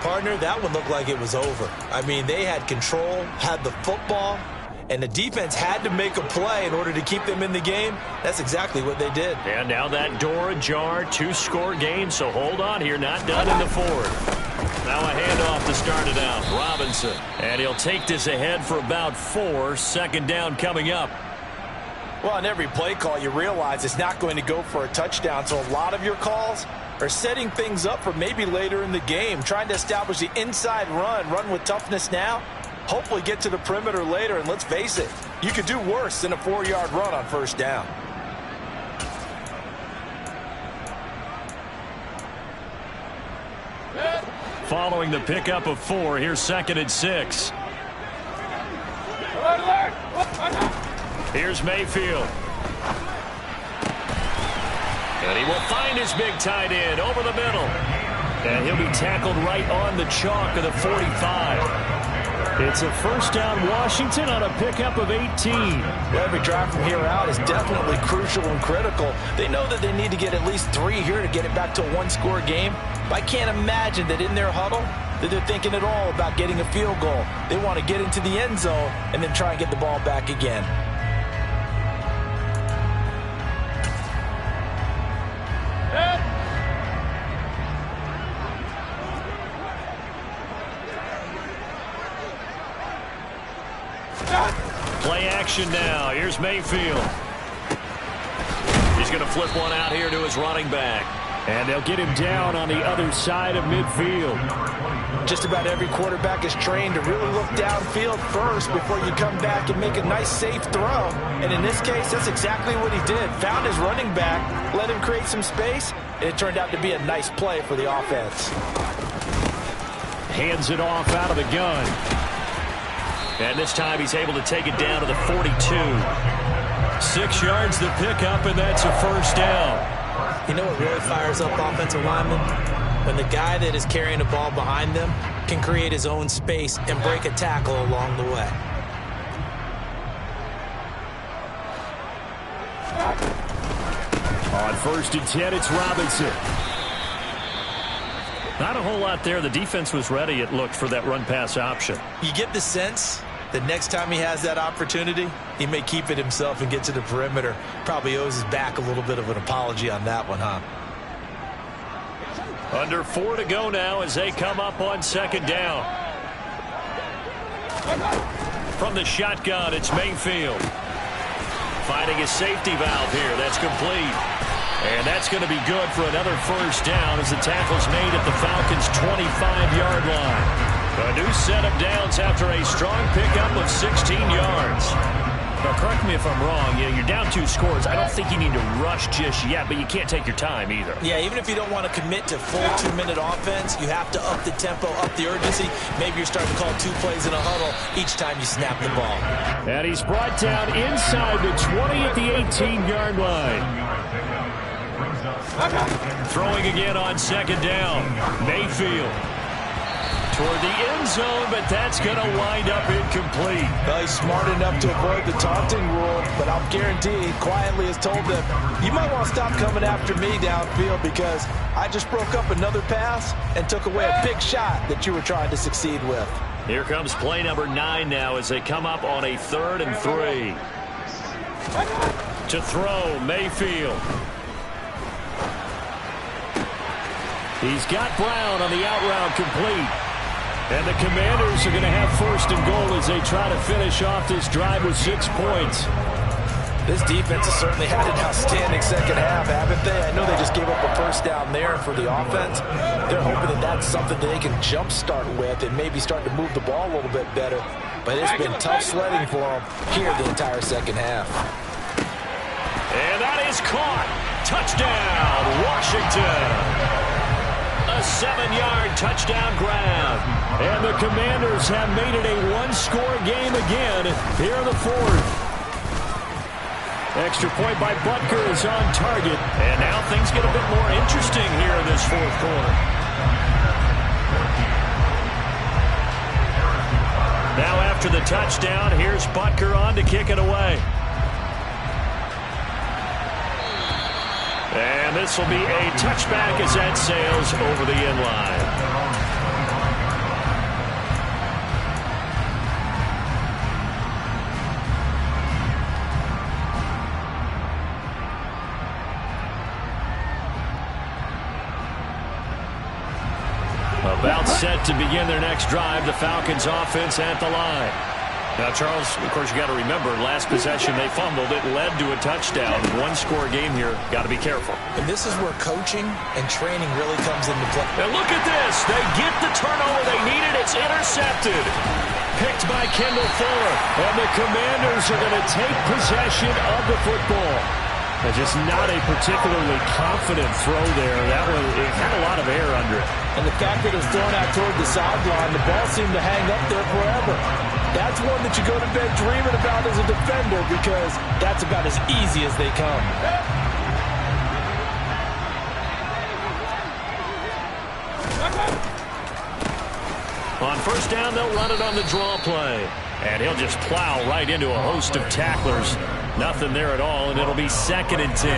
Partner, that one looked like it was over. I mean, they had control, had the football, and the defense had to make a play in order to keep them in the game. That's exactly what they did. And now that door ajar, 2-score game, so hold on here, not done in the fourth. Now a handoff to start it out. Robinson. And he'll take this ahead for about 4. Second down coming up. Well, on every play call, you realize it's not going to go for a touchdown, so a lot of your calls are setting things up for maybe later in the game, trying to establish the inside run with toughness now, hopefully get to the perimeter later, and let's face it, you could do worse than a 4-yard run on first down. Following the pickup of 4, here's 2nd and 6. Here's Mayfield. And he will find his big tight end over the middle. And he'll be tackled right on the chalk of the 45. It's a first down Washington on a pickup of 18. Well, every drive from here out is definitely crucial and critical. They know that they need to get at least 3 here to get it back to a 1-score game. But I can't imagine that in their huddle that they're thinking at all about getting a field goal. They want to get into the end zone and then try and get the ball back again. Play action now. Here's Mayfield. He's going to flip one out here to his running back. And they'll get him down on the other side of midfield. Just about every quarterback is trained to really look downfield first before you come back and make a nice, safe throw. And in this case, that's exactly what he did. Found his running back, let him create some space, and it turned out to be a nice play for the offense. Hands it off out of the gun. And this time he's able to take it down to the 42. 6 yards to pick up, and that's a first down. You know what really fires up offensive linemen? When the guy that is carrying the ball behind them can create his own space and break a tackle along the way. On 1st and 10, it's Robinson. Not a whole lot there. The defense was ready, it looked, for that run-pass option. You get the sense that next time he has that opportunity, he may keep it himself and get to the perimeter. Probably owes his back a little bit of an apology on that one, huh? Under 4 to go now as they come up on 2nd down. From the shotgun, it's Mayfield. Finding his safety valve here. That's complete. And that's going to be good for another first down as the tackle's made at the Falcons' 25-yard line. A new set of downs after a strong pickup of 16 yards. Now, correct me if I'm wrong. You're down 2 scores. I don't think you need to rush just yet, but you can't take your time either. Yeah, even if you don't want to commit to full 2-minute offense, you have to up the tempo, up the urgency. Maybe you're starting to call 2 plays in a huddle each time you snap the ball. And he's brought down inside the 20 at the 18-yard line. Throwing again on 2nd down. Mayfield toward the end zone, but that's going to wind up incomplete. Well, he's smart enough to avoid the taunting rule, but I'll guarantee he quietly has told them, you might want to stop coming after me downfield because I just broke up another pass and took away a big shot that you were trying to succeed with. Here comes play number 9 now as they come up on a 3rd and 3. To throw, Mayfield. He's got Brown on the out route complete. And the Commanders are going to have 1st and goal as they try to finish off this drive with 6 points. This defense has certainly had an outstanding second half, haven't they? I know they just gave up a first down there for the offense. They're hoping that that's something that they can jumpstart with and maybe start to move the ball a little bit better. But it's been tough sledding for them here the entire second half. And that is caught. Touchdown, Washington. A 7-yard touchdown grab. And the Commanders have made it a one-score game again here in the fourth. Extra point by Butker is on target. And now things get a bit more interesting here in this fourth quarter. Now after the touchdown, here's Butker on to kick it away. And this will be a touchback as that sails over the end line. About set to begin their next drive, the Falcons offense at the line. Now, Charles, of course, you got to remember, last possession they fumbled. It led to a touchdown. One-score game here. Got to be careful. And this is where coaching and training really comes into play. And look at this. They get the turnover they needed. It's intercepted. Picked by Kendall Fuller. And the Commanders are going to take possession of the football. Just not a particularly confident throw there. That one, it had a lot of air under it. And the fact that it was thrown out toward the sideline, the ball seemed to hang up there forever. That's one that you go to bed dreaming about as a defender because that's about as easy as they come. On first down, they'll run it on the draw play. And he'll just plow right into a host of tacklers. Nothing there at all, and it'll be 2nd and 10.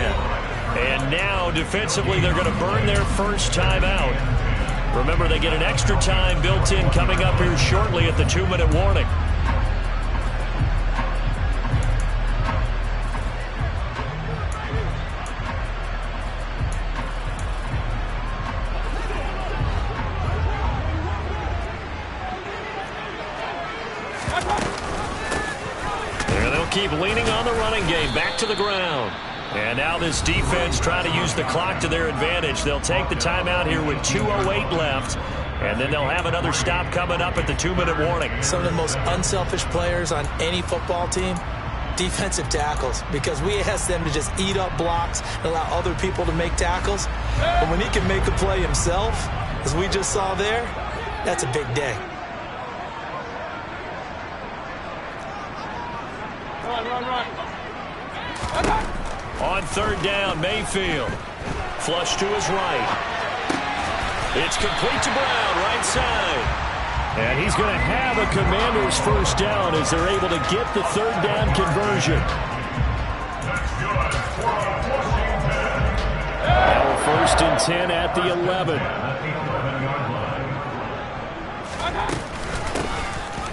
And now, defensively, they're going to burn their first time out. Remember, they get an extra time built in coming up here shortly at the 2-minute warning. Keep leaning on the running game. Back to the ground. And now this defense trying to use the clock to their advantage. They'll take the timeout here with 2:08 left. And then they'll have another stop coming up at the 2-minute warning. Some of the most unselfish players on any football team, defensive tackles. Because we ask them to just eat up blocks and allow other people to make tackles. But when he can make a play himself, as we just saw there, that's a big day. On third down, Mayfield. Flush to his right. It's complete to Brown, right side. And he's going to have a Commanders first down as they're able to get the third down conversion. Now 1st and 10 at the 11.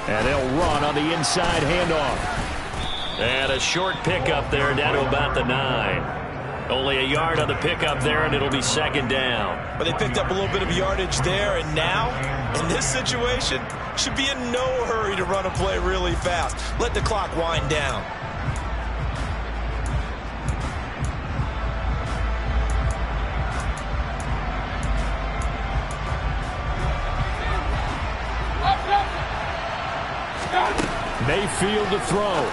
And they'll run on the inside handoff. And a short pickup there down to about the 9. Only a yard on the pickup there, and it'll be 2nd down. But they picked up a little bit of yardage there, and now, in this situation, should be in no hurry to run a play really fast. Let the clock wind down. Mayfield to throw.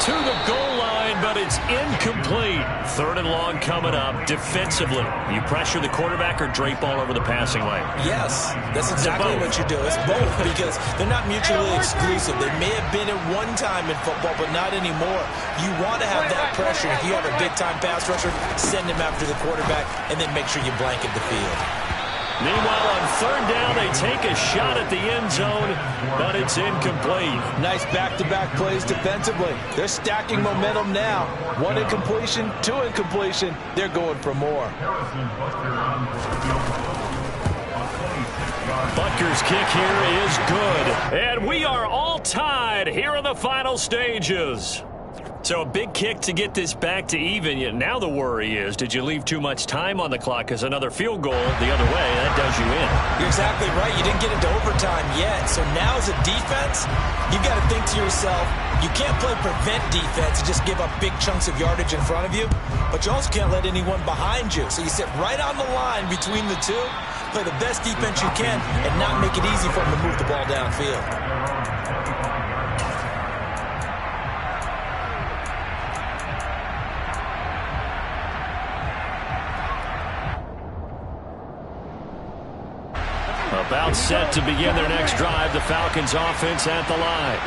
To the goal line, but it's incomplete. 3rd and long coming up. Defensively, you pressure the quarterback or drape all over the passing lane? Yes, that's exactly what you do. It's both because they're not mutually exclusive. They may have been at one time in football, but not anymore. You want to have that pressure. If you have a big-time pass rusher, send him after the quarterback, and then make sure you blanket the field. Meanwhile, on third down, they take a shot at the end zone, but it's incomplete. Nice back-to-back plays defensively. They're stacking momentum now. 1 incompletion, 2 incompletion. They're going for more. Butker's kick here is good. And we are all tied here in the final stages. So a big kick to get this back to even. Yet now the worry is, did you leave too much time on the clock? Because another field goal the other way, that does you in. You're exactly right. You didn't get into overtime yet. So now as a defense, you've got to think to yourself, you can't play prevent defense and just give up big chunks of yardage in front of you. But you also can't let anyone behind you. So you sit right on the line between the two, play the best defense you can, and not make it easy for them to move the ball downfield. About set to begin their next drive, the Falcons offense at the line.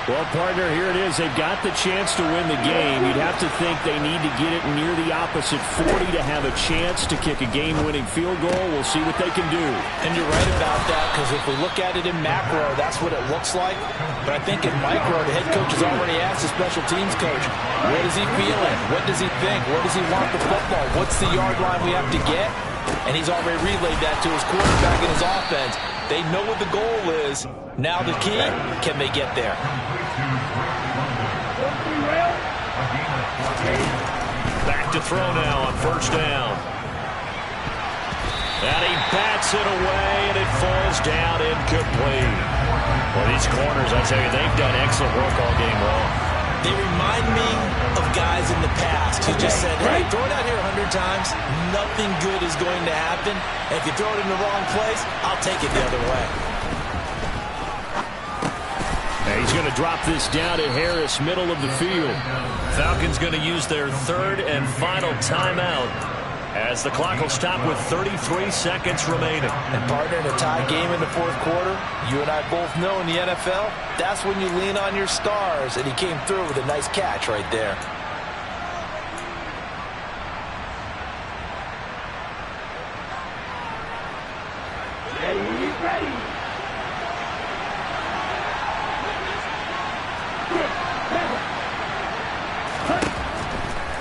Well, partner, here it is. They've got the chance to win the game. You'd have to think they need to get it near the opposite 40 to have a chance to kick a game-winning field goal. We'll see what they can do. And you're right about that, because if we look at it in macro, that's what it looks like. But I think in micro, the head coach has already asked the special teams coach, what is he feeling? What does he think? Where does he want the football? What's the yard line we have to get? And he's already relayed that to his quarterback and his offense. They know what the goal is. Now the key, can they get there? Back to throw now on first down. And he bats it away, and it falls down incomplete. Well, these corners, I tell you, they've done excellent work all game long. They remind me of guys in the past who just said, hey, throw it out here 100 times. Nothing good is going to happen. And if you throw it in the wrong place, I'll take it the other way. And he's going to drop this down to Harris, middle of the field. Falcons going to use their third and final timeout as the clock will stop with 33 seconds remaining. And partner, in a tie game in the fourth quarter, you and I both know in the NFL, that's when you lean on your stars, and he came through with a nice catch right there.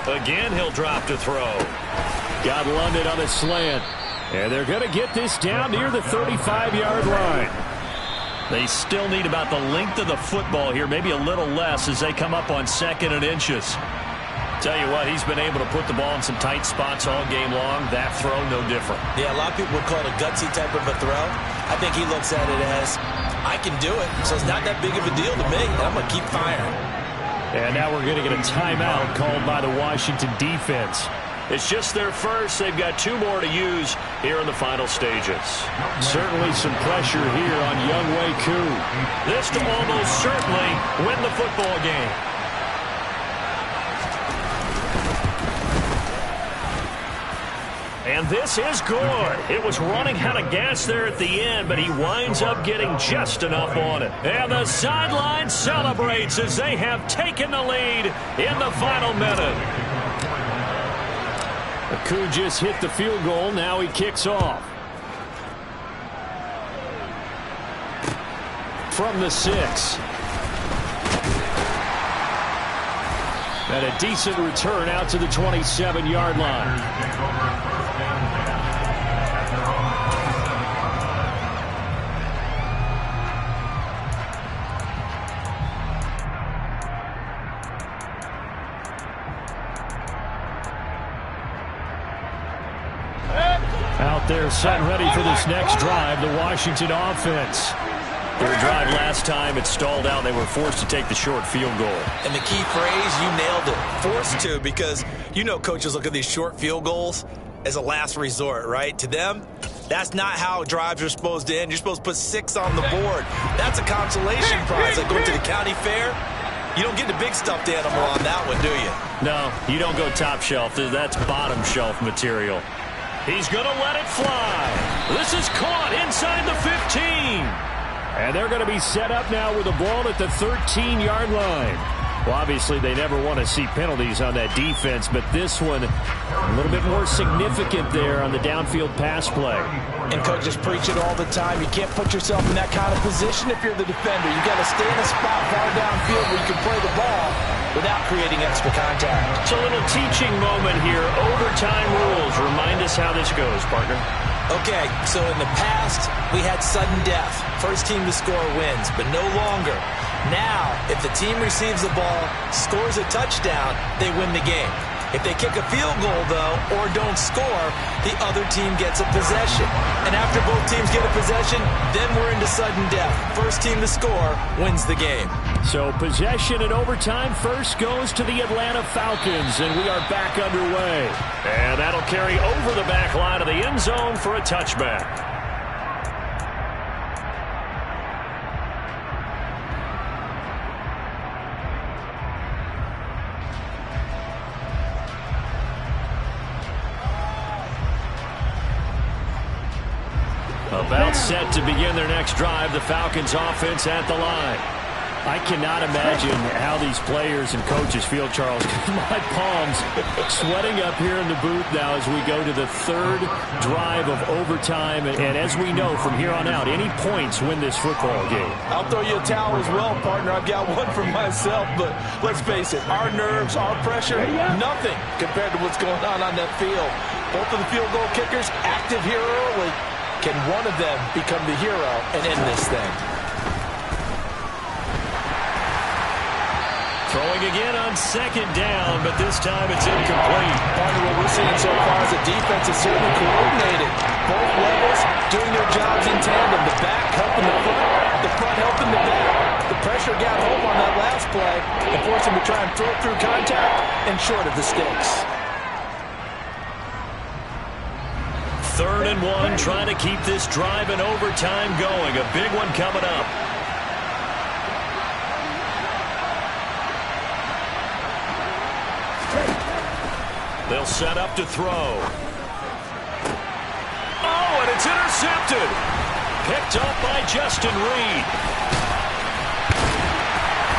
Again, he'll drop to throw. Got London on a slant. And they're going to get this down near the 35-yard line. They still need about the length of the football here, maybe a little less as they come up on 2nd and inches. Tell you what, he's been able to put the ball in some tight spots all game long. That throw, no different. Yeah, a lot of people would call it a gutsy type of a throw. I think he looks at it as, I can do it, so it's not that big of a deal to me, and I'm going to keep firing. And now we're going to get a timeout called by the Washington defense. It's just their first. They've got 2 more to use here in the final stages. Certainly some pressure here on Younghoe Koo. This to almost certainly win the football game. And this is good. It was running out of gas there at the end, but he winds up getting just enough on it. And the sideline celebrates as they have taken the lead in the final minute. Koo just hit the field goal. Now he kicks off. From the 6. And a decent return out to the 27-yard line. Out there set and ready for this next drive, the Washington offense. Their drive last time, it stalled out. They were forced to take the short field goal. And the key phrase, you nailed it. Forced to, because you know coaches look at these short field goals as a last resort, right? To them, that's not how drives are supposed to end. You're supposed to put 6 on the board. That's a consolation prize. Like going to the county fair, you don't get the big stuffed animal on that one, do you? No, you don't go top shelf. That's bottom shelf material. He's going to let it fly. This is caught inside the 15. And they're going to be set up now with the ball at the 13-yard line. Well, obviously, they never want to see penalties on that defense, but this one a little bit more significant there on the downfield pass play. And coaches preach it all the time. You can't put yourself in that kind of position if you're the defender. You got to stay in a spot far downfield where you can play the ball without creating extra contact. It's a little teaching moment here. Overtime rules. Remind us how this goes, partner. Okay, so in the past, we had sudden death. First team to score wins, but no longer. Now, if the team receives the ball, scores a touchdown, they win the game. If they kick a field goal, though, or don't score, the other team gets a possession. And after both teams get a possession, then we're into sudden death. First team to score wins the game. So possession in overtime first goes to the Atlanta Falcons, and we are back underway. And that'll carry over the back line of the end zone for a touchback. About set to begin their next drive, the Falcons offense at the line. I cannot imagine how these players and coaches feel, Charles. My palms sweating up here in the booth now as we go to the third drive of overtime. And as we know from here on out, any points win this football game. I'll throw you a towel as well, partner. I've got one for myself, but let's face it, our nerves, our pressure, nothing compared to what's going on that field. Both of the field goal kickers active here early. Can one of them become the hero and end this thing? Throwing again on second down, but this time it's incomplete. Partner, what we're seeing so far is the defense is certainly coordinated. Both levels doing their jobs in tandem. The back helping the front helping the back. The pressure got home on that last play and forced him to try and throw through contact and short of the sticks. 3rd and 1, trying to keep this drive in overtime going. A big one coming up. They'll set up to throw. Oh, and it's intercepted. Picked up by Justin Reed.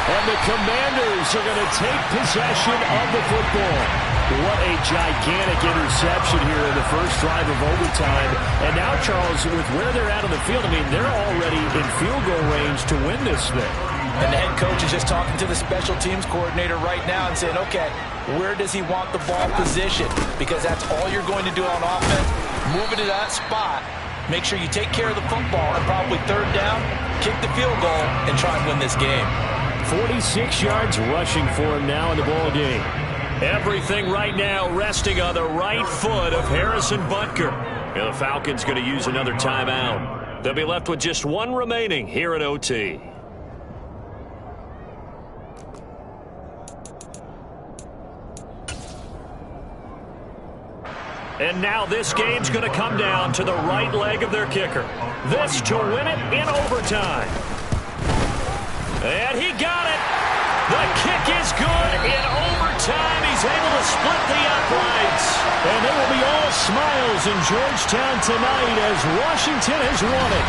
And the Commanders are going to take possession of the football. What a gigantic interception here in the first drive of overtime. And now, Charles, with where they're at on the field, I mean, they're already in field goal range to win this thing. And the head coach is just talking to the special teams coordinator right now and saying, okay, where does he want the ball positioned? Because that's all you're going to do on offense. Move it to that spot. Make sure you take care of the football and probably 3rd down, kick the field goal, and try and win this game. 46 yards rushing for him now in the ball game. Everything right now resting on the right foot of Harrison Butker. And the Falcons going to use another timeout. They'll be left with just one remaining here at OT. And now this game's going to come down to the right leg of their kicker. This to win it in overtime. And he got it. The kick is good in overtime. He's able to split the uprights. And they will be all smiles in Georgetown tonight as Washington has won it.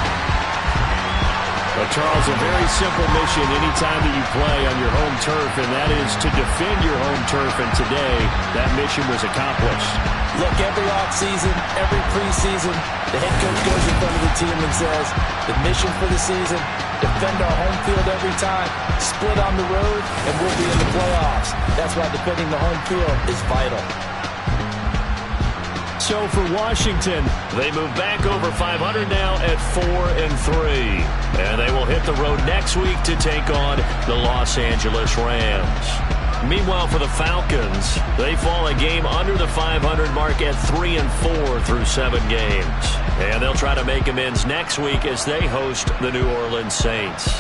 Well, Charles, a very simple mission anytime that you play on your home turf, and that is to defend your home turf. And today, that mission was accomplished. Look, every offseason, every preseason, the head coach goes in front of the team and says, the mission for the season, defend our home field every time, split on the road, and we'll be in the playoffs. That's why defending the home field is vital. So for Washington, they move back over 500 now at 4-3. And they will hit the road next week to take on the Los Angeles Rams. Meanwhile, for the Falcons, they fall a game under the 500 mark at 3-4 through 7 games. And they'll try to make amends next week as they host the New Orleans Saints.